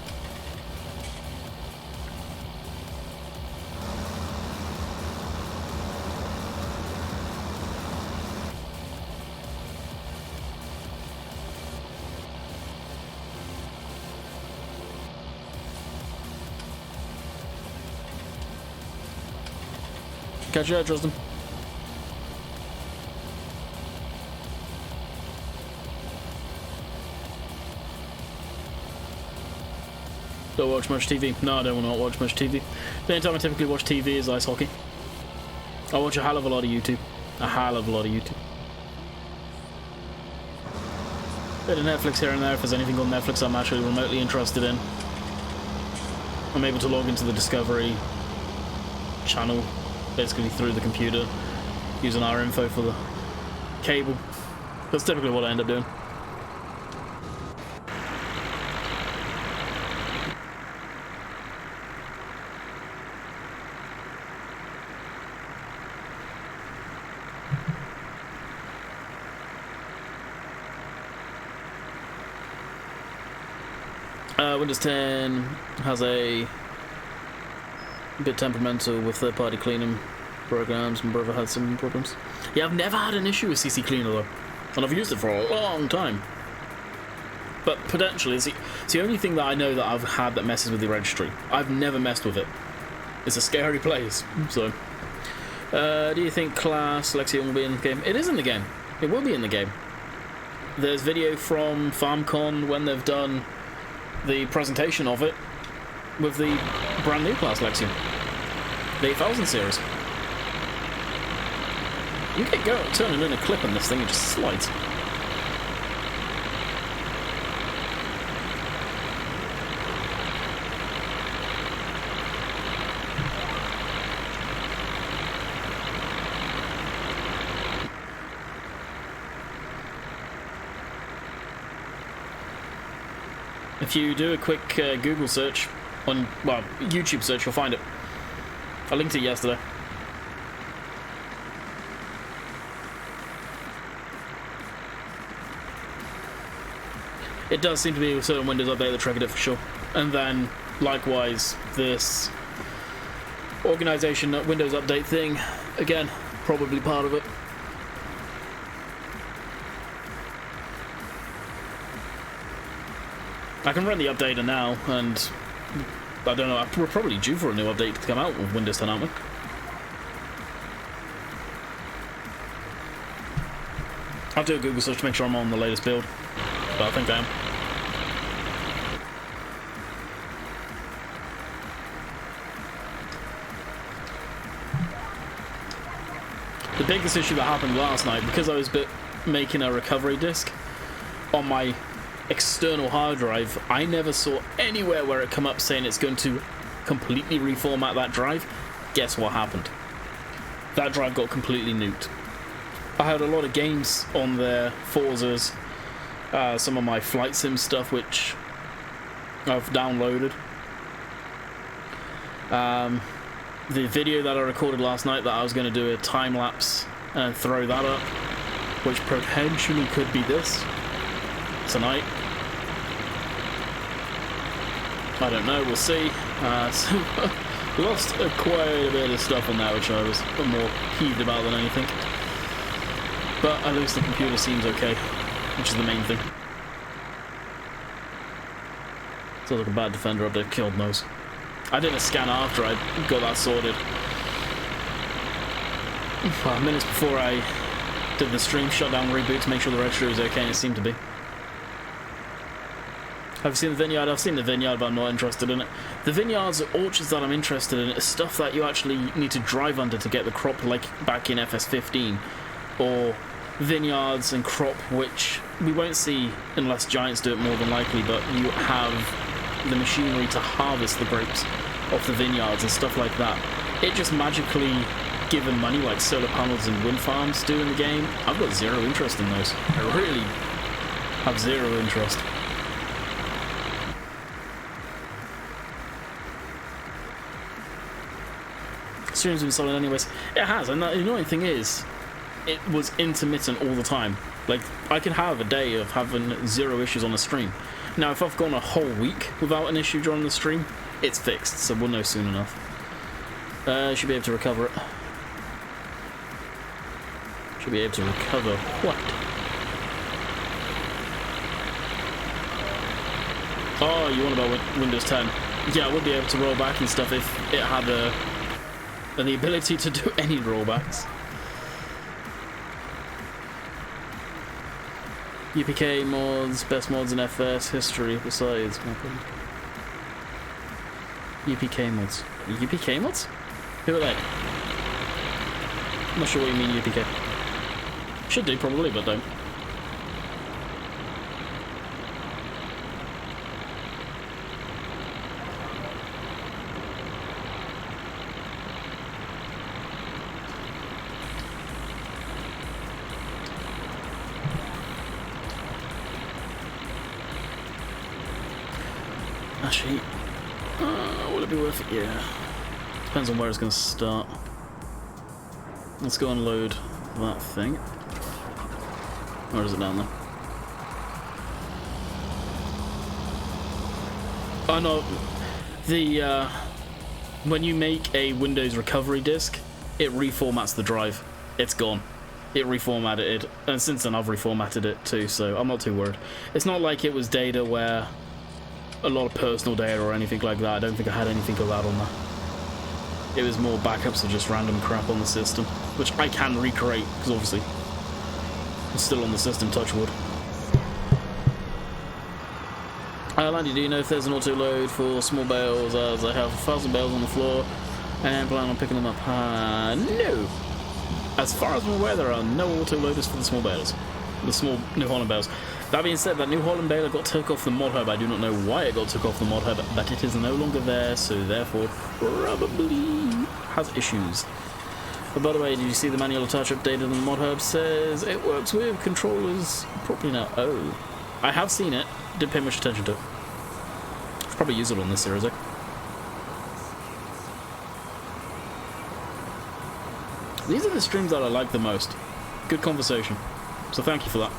Catch you out, Tristan. Don't watch much TV. No, I don't want to watch much TV. The only time I typically watch TV is ice hockey. I watch a hell of a lot of YouTube. A hell of a lot of YouTube. Bit of Netflix here and there if there's anything on Netflix I'm actually remotely interested in. I'm able to log into the Discovery channel basically through the computer using our info for the cable. That's typically what I end up doing. Windows 10 has a bit temperamental with third-party cleaning programs. My brother had some problems. Yeah, I've never had an issue with CC Cleaner though, and I've used it for a long time. But potentially, it's the only thing that I know that I've had that messes with the registry. I've never messed with it. It's a scary place. So, do you think Class Lexion will be in the game? It is in the game. It will be in the game. There's video from FarmCon when they've done the presentation of it with the brand new Class Lexion, the 8000 series. You get going turning in a clip on this thing, it just slides. If you do a quick Google search on, well, YouTube search, you'll find it. I linked it yesterday. It does seem to be a certain Windows update that triggered it for sure. And then, likewise, this organization Windows update thing, again, probably part of it. I can run the updater now, and I don't know, we're probably due for a new update to come out with Windows 10, aren't we? I'll do a Google search to make sure I'm on the latest build, but I think I am. The biggest issue that happened last night, because I was making a recovery disk on my external hard drive, I never saw anywhere where it come up saying it's going to completely reformat that drive. Guess what happened? That drive got completely nuked. I had a lot of games on there, Forzas, some of my flight sim stuff which I've downloaded. The video that I recorded last night that I was going to do a time lapse and throw that up, which potentially could be this tonight. I don't know, we'll see. So lost quite a bit of stuff on that, which I was more peeved about than anything. But at least the computer seems okay, which is the main thing. Sounds like a bad Defender update, killed knows. I did a scan after I got that sorted. 5 minutes before I did the stream shutdown reboot to make sure the registry was okay, and it seemed to be. Have you seen the vineyard? I've seen the vineyard, but I'm not interested in it. The vineyards or orchards that I'm interested in is stuff that you actually need to drive under to get the crop, like back in FS15. Or vineyards and crop, which we won't see unless giants do it more than likely, but you have the machinery to harvest the grapes off the vineyards and stuff like that. It just magically given money like solar panels and wind farms do in the game. I've got zero interest in those. I really have zero interest. Stream's been solid anyways. It has, and the annoying thing is, it was intermittent all the time. Like, I could have a day of having 0 issues on the stream. Now, if I've gone a whole week without an issue during the stream, it's fixed, so we'll know soon enough. Should be able to recover it. Should be able to recover what? Oh, you want about Windows 10? Yeah, I would be able to roll back and stuff if it had and the ability to do any drawbacks. UPK mods, best mods in FS history besides. UPK mods. UPK mods? Who are they? I'm not sure what you mean, UPK. Should do, probably, but don't. Actually, will it be worth it? Yeah. Depends on where it's going to start. Let's go and load that thing. Or is it down there? Oh no, the when you make a Windows recovery disk, it reformats the drive. It's gone. It reformatted it, and since then I've reformatted it too, so I'm not too worried. It's not like it was data where a lot of personal data or anything like that. I don't think I had anything of that on there. It was more backups of just random crap on the system, which I can recreate, because obviously it's still on the system, touch wood. Landy, do you know if there's an auto load for small bales, as I have 1,000 bales on the floor and I plan on picking them up? No. As far as I'm aware, there are no auto loaders for the small bales. The small New Holland bales. That being said, that New Holland baler got took off the mod hub. I do not know why it got took off the mod hub, but it is no longer there, so therefore probably has issues. But by the way, did you see the manual attach updated on the mod hub? Says it works with controllers properly now. Oh, I have seen it. Didn't pay much attention to it. Should probably use it on this series, eh? These are the streams that I like the most. Good conversation. So thank you for that.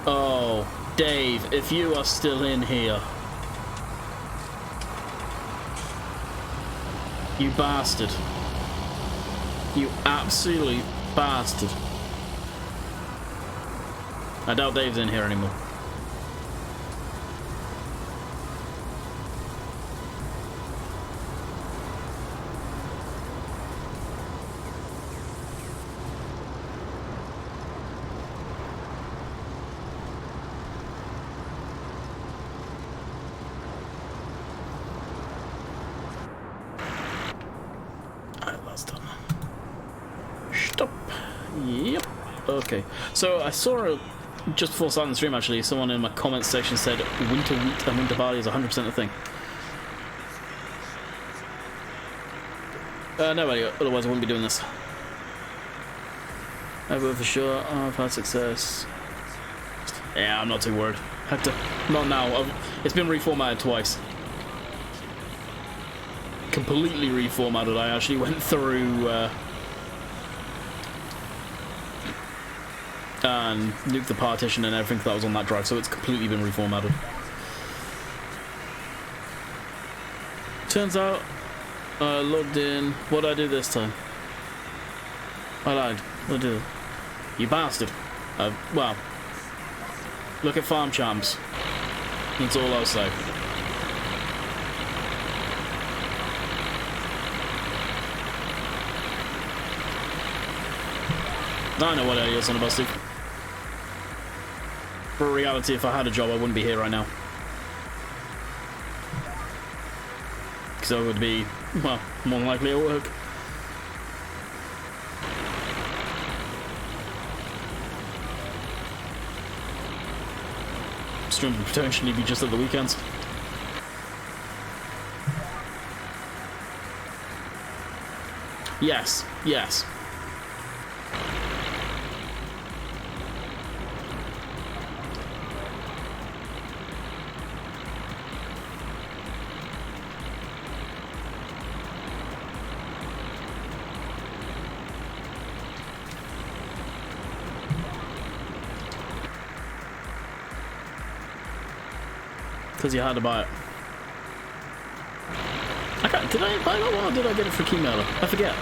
Oh, Dave, if you are still in here. You bastard. You absolute bastard. I doubt Dave's in here anymore. Okay, so I saw just before starting the stream actually, someone in my comments section said winter wheat and winter barley is 100% a thing. No, otherwise I wouldn't be doing this. I will for sure. Oh, I've had success. Yeah, I'm not too worried. Hector, not now. It's been reformatted twice. Completely reformatted. I actually went through and nuked the partition and everything that was on that drive, so it's completely been reformatted. Turns out, logged in. What did I do this time? I lied. What did I do? You bastard. Well, look at Farm Champs. That's all I'll say. I know what I is on about, Steve. For reality, if I had a job, I wouldn't be here right now. Because I would be, well, more than likely at work. Stream would potentially be just at the weekends. Yes, yes. Because you had to buy it. Did I buy that one or did I get it for Keymailer? I forget.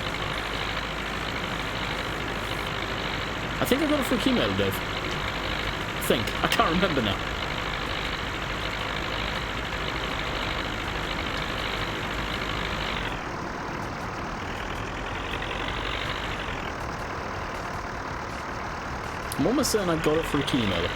I think I got it for Keymailer, Dave. I can't remember now. I'm almost certain I got it for a kilo.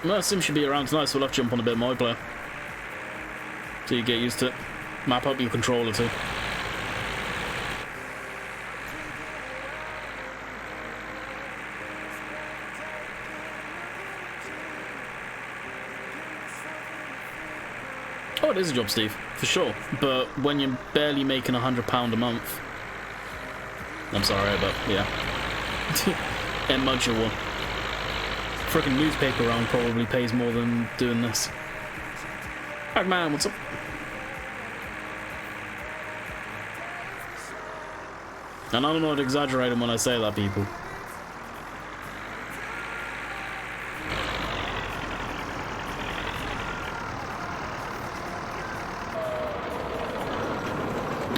Well, Sim should be around tonight, so we'll have to jump on a bit of multiplayer. So you get used to it. Map up your controller too. Oh, it is a job, Steve, for sure. But when you're barely making £100 a month, I'm sorry, but yeah, it much your one. Freaking newspaper round probably pays more than doing this. Alright, man, what's up? And I'm not exaggerating when I say that, people.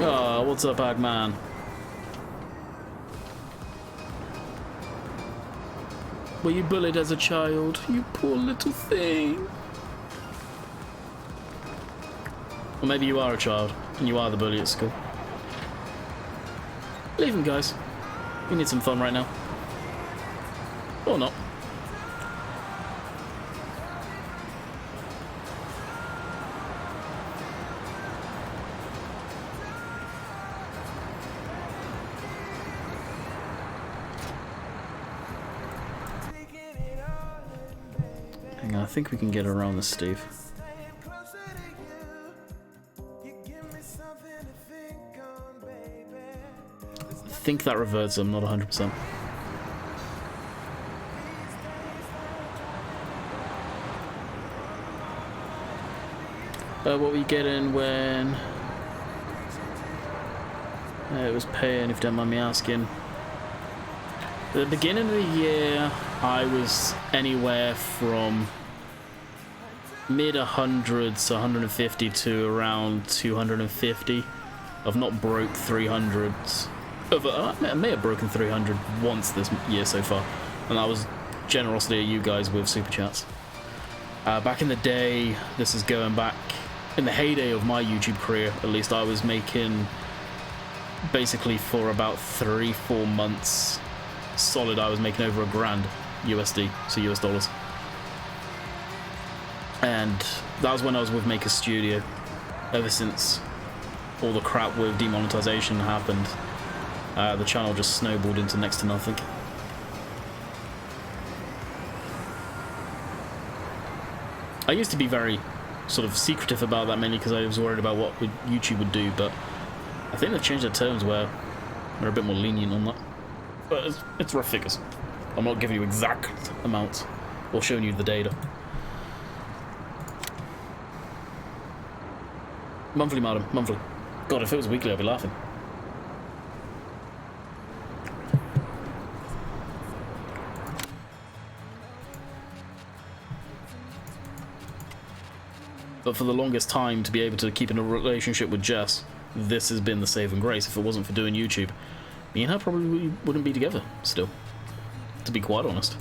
Oh, what's up, Pac-Man? Were you bullied as a child? You poor little thing. Or maybe you are a child, and you are the bully at school. Leave him, guys. We need some fun right now. Or not. Hang on, I think we can get around this, Steve. I think that reverts him, not 100%. What were you getting when it was paying, if you don't mind me asking? At the beginning of the year, I was anywhere from mid 100s, so 150 to around 250. I've not broke 300s. I may have broken 300 once this year so far, and that was generosity of you guys with super chats. Back in the day, this is going back in the heyday of my YouTube career, at least, I was making basically for about 3-4 months solid. I was making over $1,000 USD, so US dollars, and that was when I was with Maker Studio. Ever since all the crap with demonetization happened, the channel just snowballed into next to nothing. I used to be very sort of secretive about that, mainly because I was worried about what YouTube would do, but I think they've changed their terms where they're a bit more lenient on that. But it's rough figures. I'm not giving you exact amounts or showing you the data. Monthly, madam, monthly. God, if it was weekly, I'd be laughing. But for the longest time, to be able to keep in a relationship with Jess, this has been the saving grace. If it wasn't for doing YouTube, me and her probably wouldn't be together still, to be quite honest.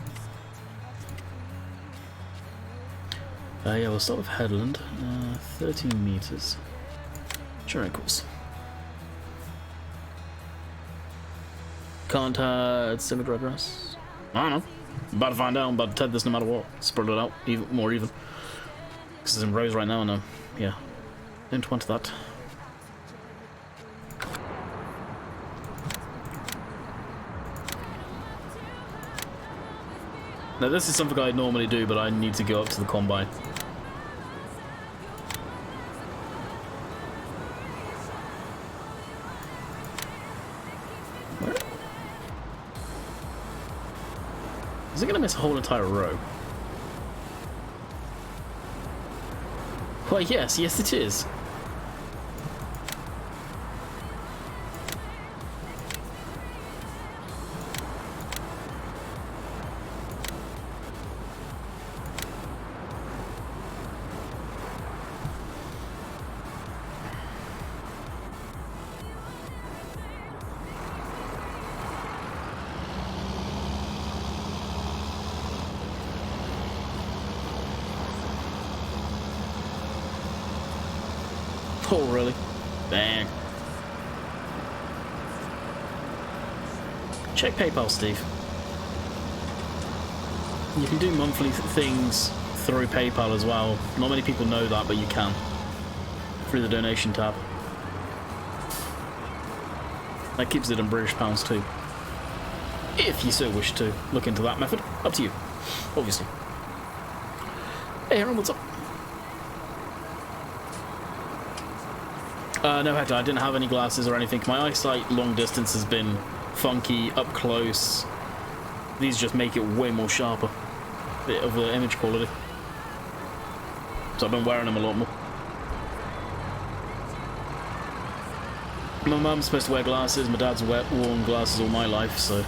Yeah, we'll start with Headland. 13 meters. Sure, course. Can't similar address. I don't know. I'm about to find out. I'm about to TED this no matter what. Spread it out even more even. Because it's in rows right now, and yeah, don't want that. Now this is something I normally do, but I need to go up to the combine. Where? Is it going to miss a whole entire row? Why, yes, it is. Oh, really? Dang. Check PayPal, Steve. You can do monthly things through PayPal as well. Not many people know that, but you can. Through the donation tab. That keeps it in British pounds too. If you so wish to look into that method. Up to you, obviously. Hey Aaron, what's up? No, Hector, I didn't have any glasses or anything. My eyesight long distance has been funky, up close. These just make it way more sharper. Bit of the image quality. So I've been wearing them a lot more. My mum's supposed to wear glasses, my dad's worn glasses all my life, so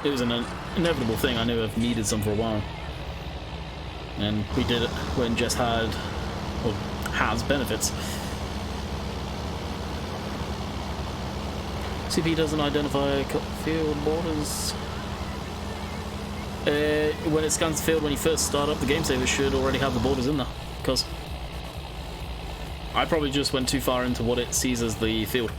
it was an inevitable thing. I knew I've needed some for a while. And we did it when Jess had, or has, benefits. CP doesn't identify field borders. When it scans the field when you first start up, the game saver should already have the borders in there. Because I probably just went too far into what it sees as the field.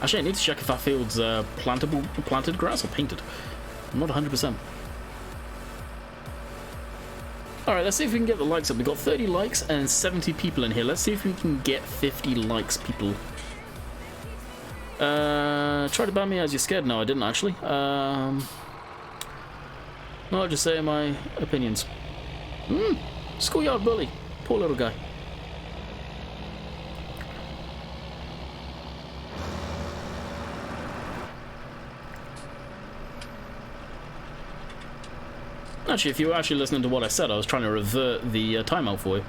Actually, I need to check if that field's planted grass or painted. I'm not 100%. Alright, let's see if we can get the likes up. We've got 30 likes and 70 people in here. Let's see if we can get 50 likes, people. Try to ban me as you're scared. No, I didn't actually. No, I'll just say my opinions. Schoolyard bully. Poor little guy. Actually, if you were actually listening to what I said, I was trying to revert the timeout for you.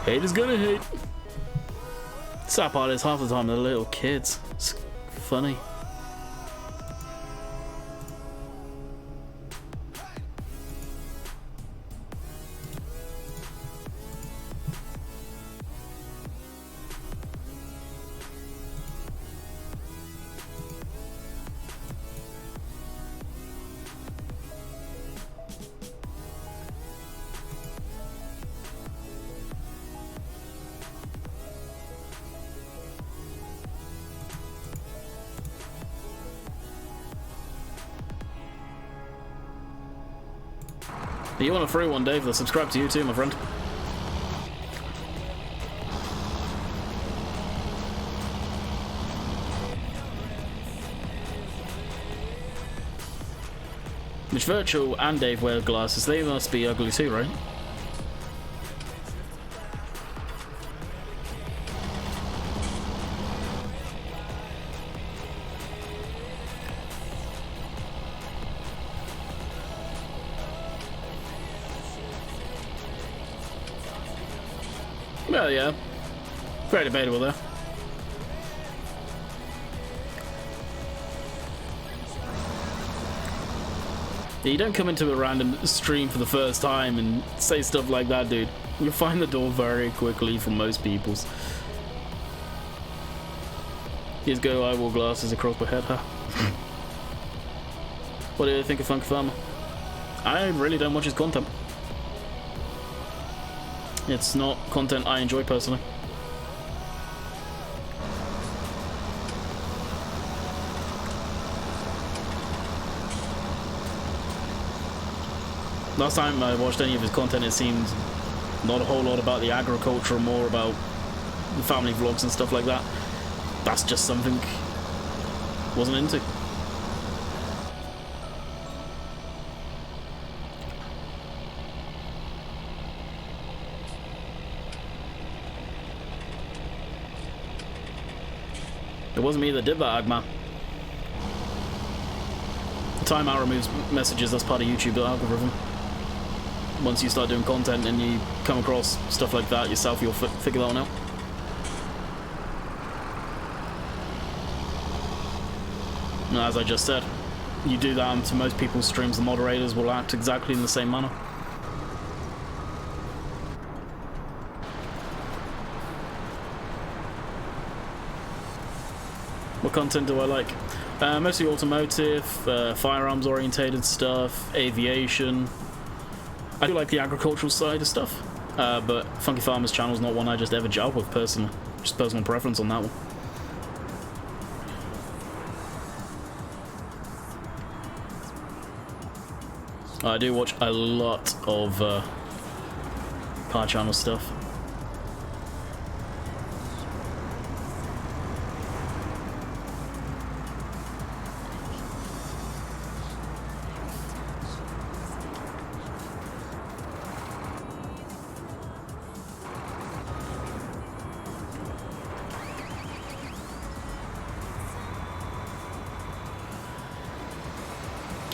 Hate is gonna hate. Sad part is half the time they're little kids. It's funny. You want a free one, Dave? They'll subscribe to you too, my friend. Which Virtual and Dave wear glasses. They must be ugly too, right? Well, yeah. Very debatable there. Yeah, you don't come into a random stream for the first time and say stuff like that, dude. You'll find the door very quickly for most people's. Here's go, I wore glasses across my head, huh? What do you think of Funky Farmer? I really don't watch his content. It's not content I enjoy personally. Last time I watched any of his content, it seemed not a whole lot about the agriculture, more about the family vlogs and stuff like that. That's just something I wasn't into. It wasn't me that did that, Agman. Timeout removes messages, that's part of YouTube algorithm. Once you start doing content and you come across stuff like that yourself, you'll figure that one out. And as I just said, you do that to most people's streams, the moderators will act exactly in the same manner. What content do I like? Mostly automotive, firearms orientated stuff, aviation. I do like the agricultural side of stuff, but Funky Farmer's channel is not one I just ever gel with personally. Just personal preference on that one. I do watch a lot of car channel stuff.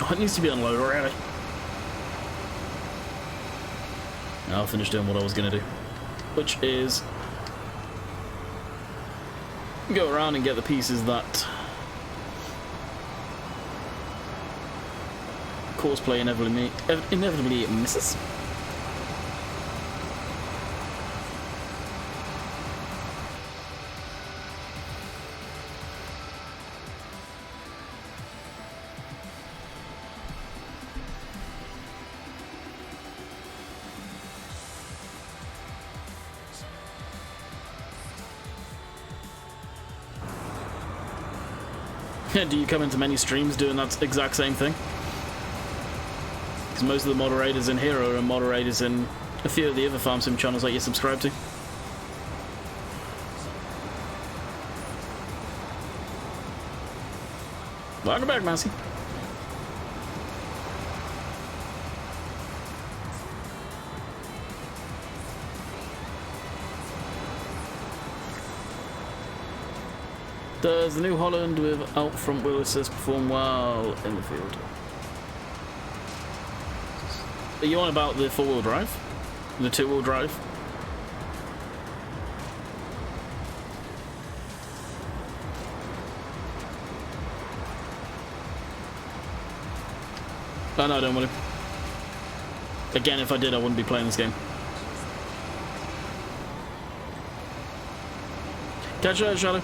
Oh, it needs to be unloaded already. I'll finish doing what I was going to do, which is go around and get the pieces that cosplay inevitably misses. Do you come into many streams doing that exact same thing? Because most of the moderators in here are moderators in a few of the other farm sim channels that you subscribe to. Welcome back, Massey. Does the New Holland without front wheel assist perform well in the field? Are you on about the four-wheel drive? The two-wheel drive? Oh no, I don't want to. Again, if I did, I wouldn't be playing this game. Catch you, Shadow.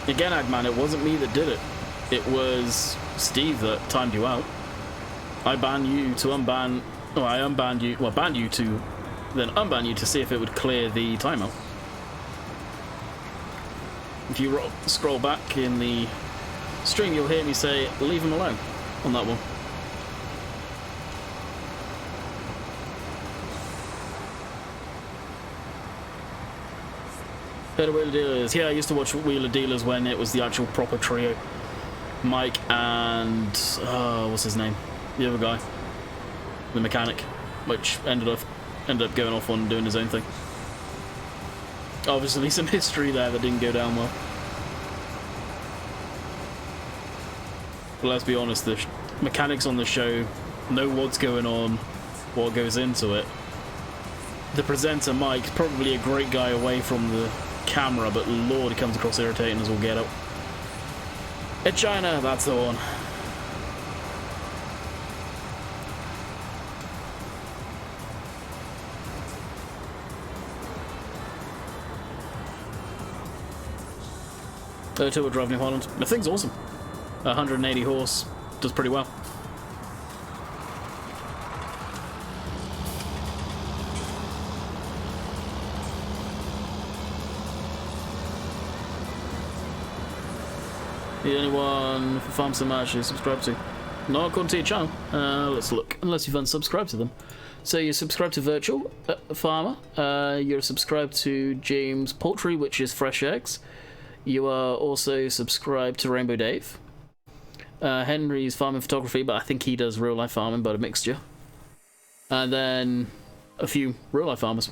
Again, Agman, it wasn't me that did it. It was Steve that timed you out. I banned you to unban... Oh, I unbanned you... Well, banned you to... Then unban you to see if it would clear the timeout. If you scroll back in the stream, you'll hear me say, leave him alone on that one. Better Wheeler Dealers. Yeah, I used to watch Wheeler Dealers when it was the actual proper trio. Mike and... what's his name? The other guy. The mechanic. Which ended up going off on doing his own thing. Obviously some history there that didn't go down well. But let's be honest, the mechanics on the show know what's going on, what goes into it. The presenter, Mike, is probably a great guy away from the camera, but lord, he comes across irritating as all get out. It's China, that's the one. Two-wheel drive New Holland. The thing's awesome. 180 horse, does pretty well. The only one for Farm Sim actually subscribed to. Not according to your channel. Let's look. Unless you've unsubscribed to them. So you're subscribed to Virtual Farmer. You're subscribed to James Poultry, which is Fresh Eggs. You are also subscribed to Rainbow Dave. Henry's farming photography, but I think he does real life farming, but a mixture. And then a few real life farmers.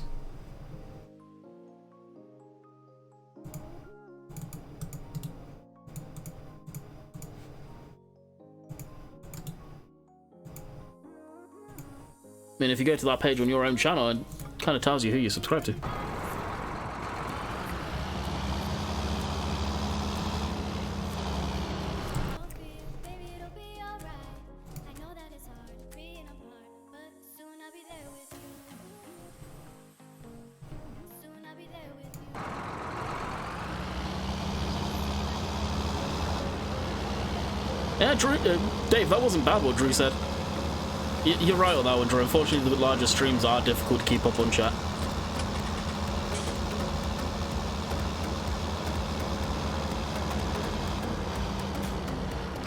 I mean, if you go to that page on your own channel, it kind of tells you who you subscribe to. Yeah, Drew, Dave, that wasn't bad what Drew said. You're right on that one, Drew. Unfortunately, the larger streams are difficult to keep up on chat.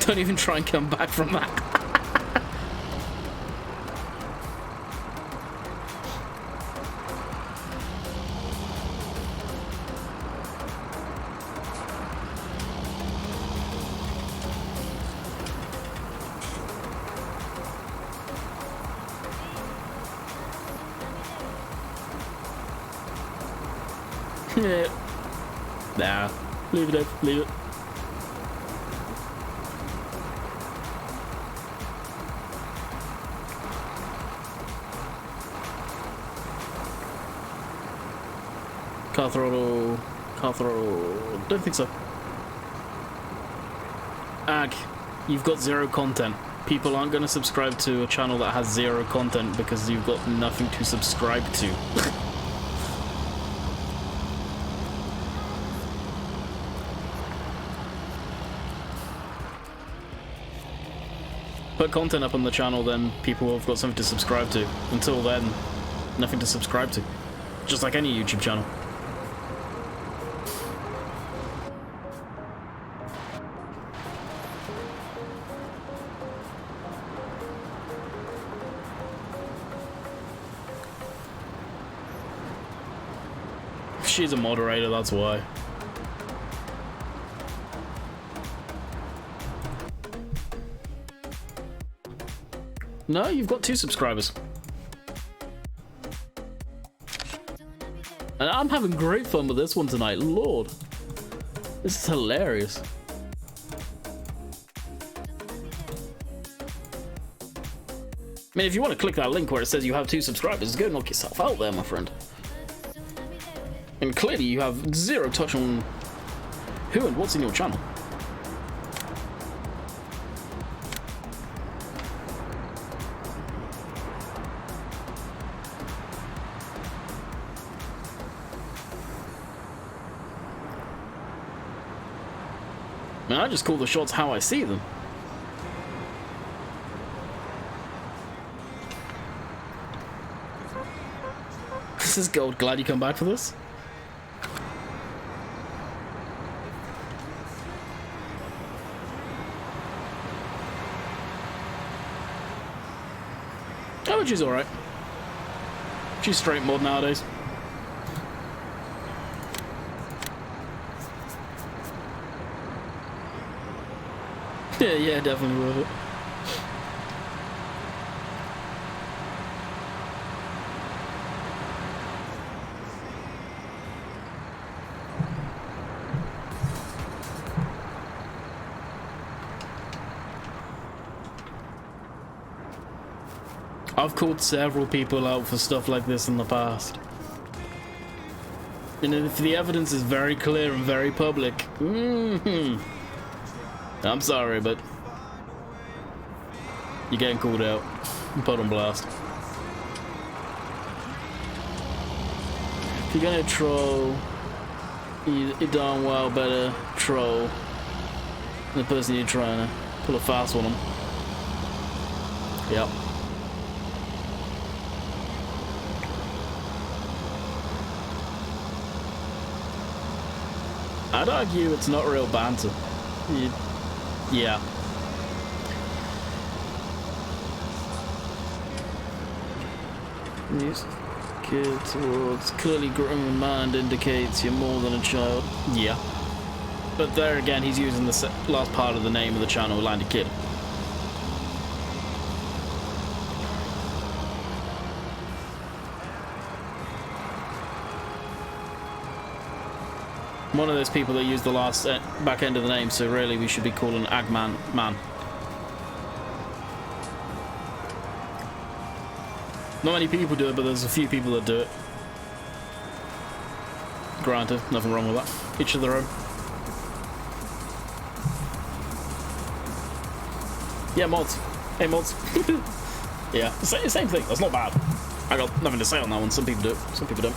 Don't even try and come back from that. Yeah. Nah. Leave it, Dave. Leave it. Car throttle. Car throttle. Don't think so. Ag, you've got zero content. People aren't going to subscribe to a channel that has zero content because you've got nothing to subscribe to. Put content up on the channel, then people have got something to subscribe to. Until then, nothing to subscribe to. Just like any YouTube channel. She's a moderator, that's why. No, you've got 2 subscribers. And I'm having great fun with this one tonight, Lord. This is hilarious. I mean, if you want to click that link where it says you have 2 subscribers, go knock yourself out there, my friend. And clearly you have zero touch on who and what's in your channel. I mean, I just call the shots how I see them. This is gold. Glad you come back for this. Oh, but she's alright. She's straight mod nowadays. Yeah, definitely worth it. I've called several people out for stuff like this in the past. And if the evidence is very clear and very public, I'm sorry, but you're getting called out and put on blast. If you're gonna troll, you darn well better troll the person you're trying to pull a fast one on. Yep. I'd argue it's not real banter. Yeah. Use kid towards clearly grown mind indicates you're more than a child. Yeah. But there again, he's using the last part of the name of the channel, Landed Kid. One of those people that used the last back end of the name, so really we should be calling Agman Man. Not many people do it, but there's a few people that do it. Granted, nothing wrong with that. Each of their own. Yeah, mods. Hey, mods. Yeah, same thing. That's not bad. I got nothing to say on that one. Some people do it, some people don't.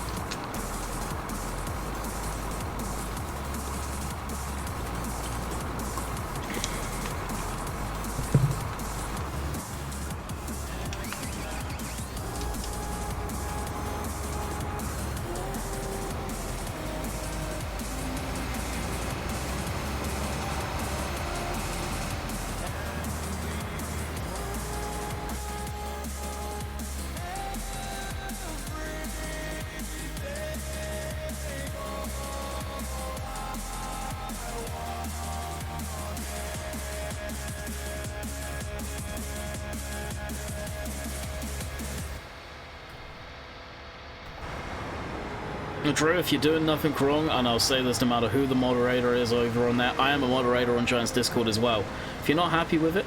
Drew, if you're doing nothing wrong, and I'll say this no matter who the moderator is over on there, I am a moderator on Giant's Discord as well. If you're not happy with it,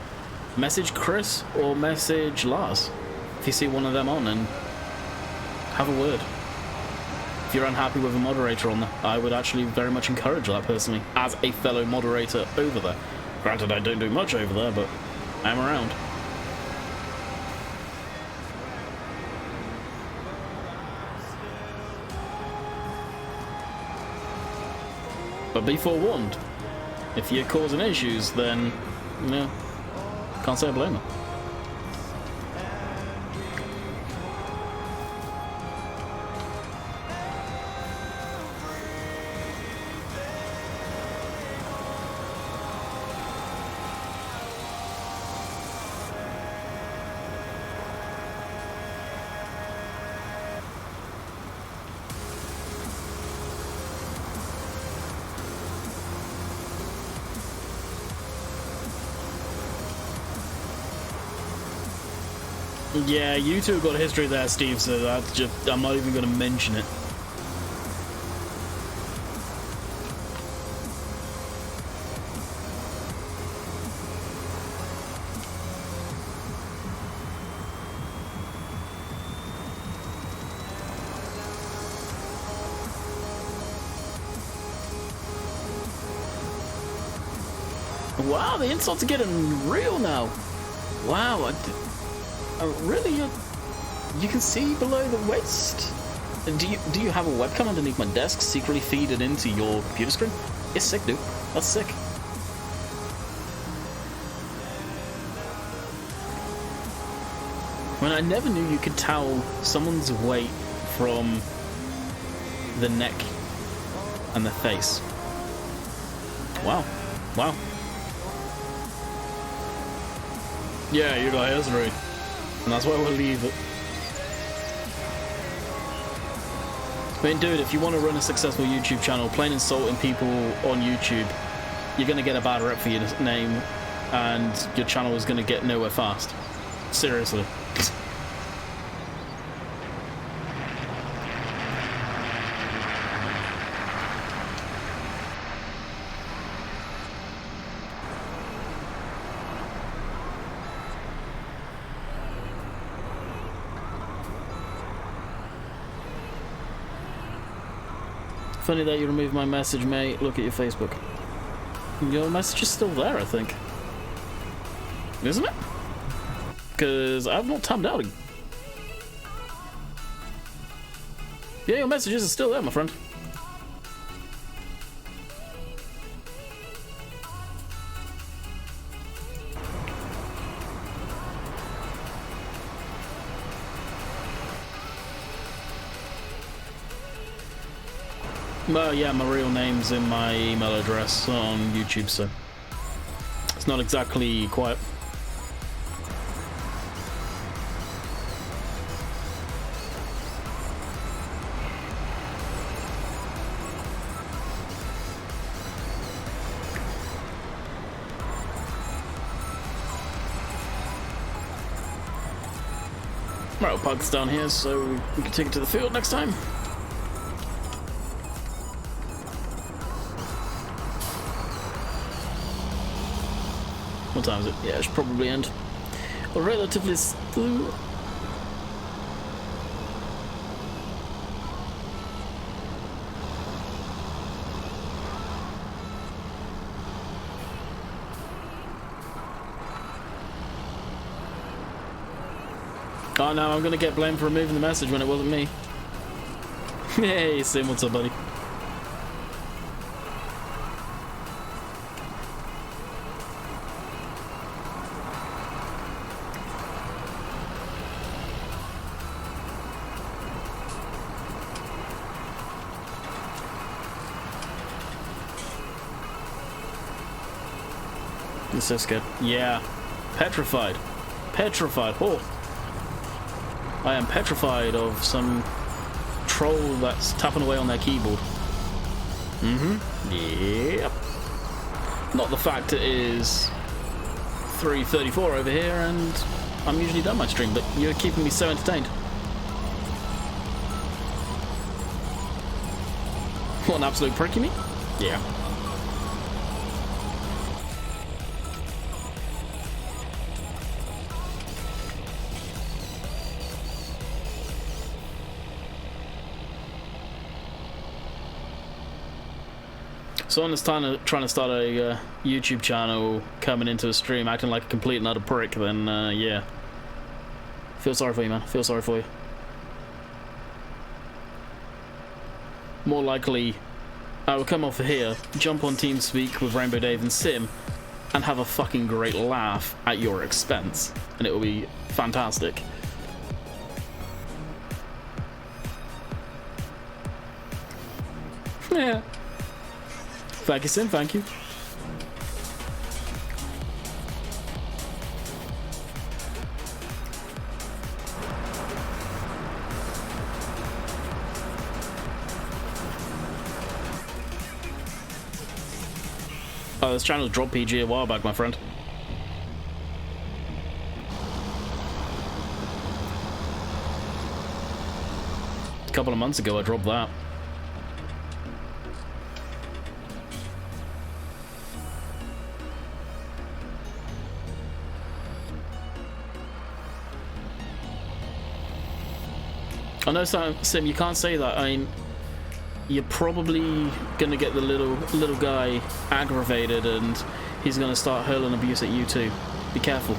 message Chris or message Lars if you see one of them on, and have a word. If you're unhappy with a moderator on there, I would actually very much encourage that personally, as a fellow moderator over there. Granted, I don't do much over there, but I'm around. But be forewarned, if you're causing issues, then, you know, can't say I blame them. Yeah, you two have got a history there, Steve, so that's just, I'm not even going to mention it. Wow, the insults are getting real now. Wow, really? You can see below the waist? Do you have a webcam underneath my desk secretly feed it into your computer screen? It's sick, dude. That's sick. When I never knew you could tell someone's weight from the neck and the face. Wow. Wow. Yeah, you got history. And that's why we'll leave it. I mean, dude, if you want to run a successful YouTube channel, plain insulting people on YouTube, you're going to get a bad rep for your name, and your channel is going to get nowhere fast. Seriously. Funny that you removed my message, mate. Look at your Facebook. Your message is still there, I think. Isn't it? Because I've not tabbed out. Yeah, your messages are still there, my friend. Well, yeah, my real name's in my email address on YouTube, so it's not exactly quiet. Right, we'll park this down here so we can take it to the field next time. What time is it? Yeah, it should probably end. Well, relatively slow. Oh no, I'm gonna get blamed for removing the message when it wasn't me. Hey, Sim, what's up, buddy? It's so scared. Yeah. Petrified. Petrified. Oh. I am petrified of some troll that's tapping away on their keyboard. Yep. Not the fact it is 3:34 over here and I'm usually done my stream, but you're keeping me so entertained. What an absolute prick, you mean? Yeah. Someone is trying to start a YouTube channel, coming into a stream, acting like a complete and utter prick, then yeah. Feel sorry for you, man. Feel sorry for you. More likely, I will come off here, jump on TeamSpeak with Rainbow Dave and Sim, and have a fucking great laugh at your expense. And it will be fantastic. Yeah. Thank you, Sim, thank you. Oh, this channel dropped PG a while back, my friend. A couple of months ago, I dropped that. I know, Sim, you can't say that. I mean, you're probably gonna get the little guy aggravated, and he's gonna start hurling abuse at you too. Be careful.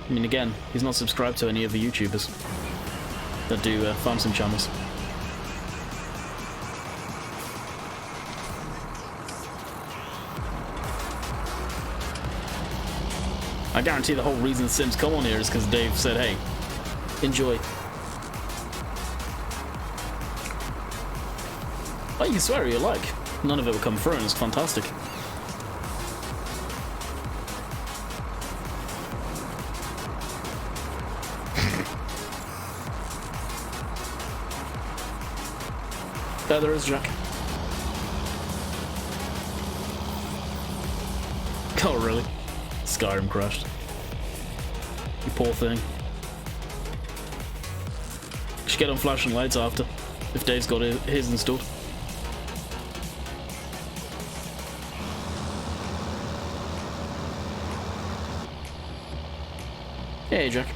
I mean, again, he's not subscribed to any of the YouTubers that do farm sim channels. I guarantee the whole reason Sims come on here is because Dave said, "Hey, enjoy." Oh, you can swear you like. None of it will come through, and it's fantastic. There is Jack. Oh, really? Skyrim crashed. You poor thing. Should get on flashing lights after, if Dave's got his installed. Hey, Jack.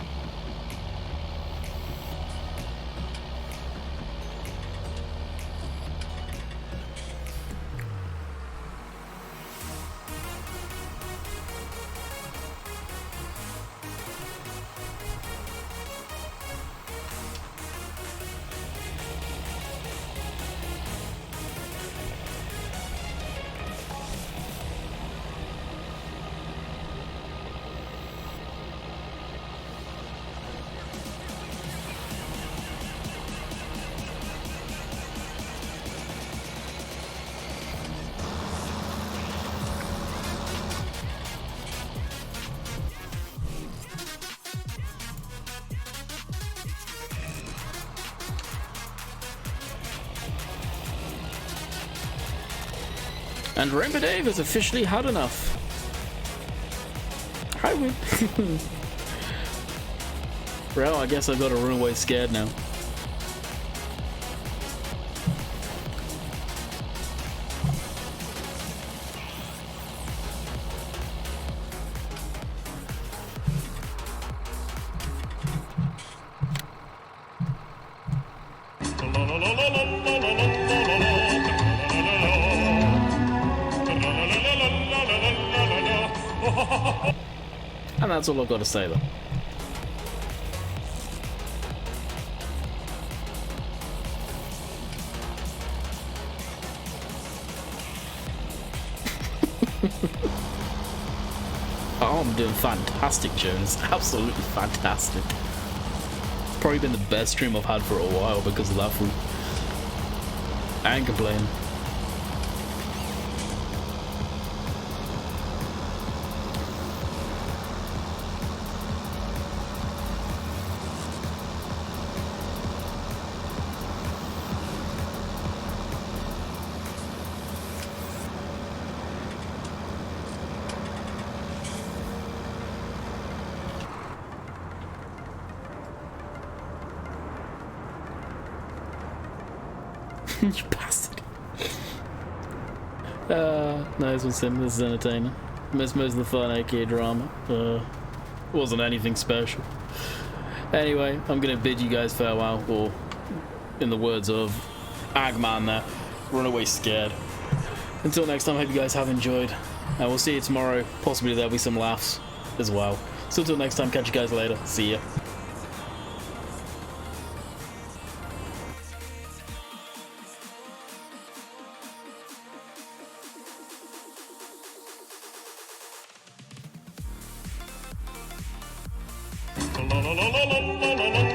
And Rainbow Dave has officially had enough. Hi, Win. Well, I guess I've got to run away scared now. And that's all I've got to say, though. I'm doing fantastic, Jones. Absolutely fantastic. Probably been the best stream I've had for a while because of that fruit. I ain't complaining. You bastard. Nice one, Sim. This is entertaining. Missed most of the fun, aka drama. Wasn't anything special. Anyway, I'm gonna bid you guys farewell, or in the words of Agman there, run away scared. Until next time, I hope you guys have enjoyed. And we'll see you tomorrow. Possibly there'll be some laughs as well. So until next time, catch you guys later. See ya. La la la la la la la la.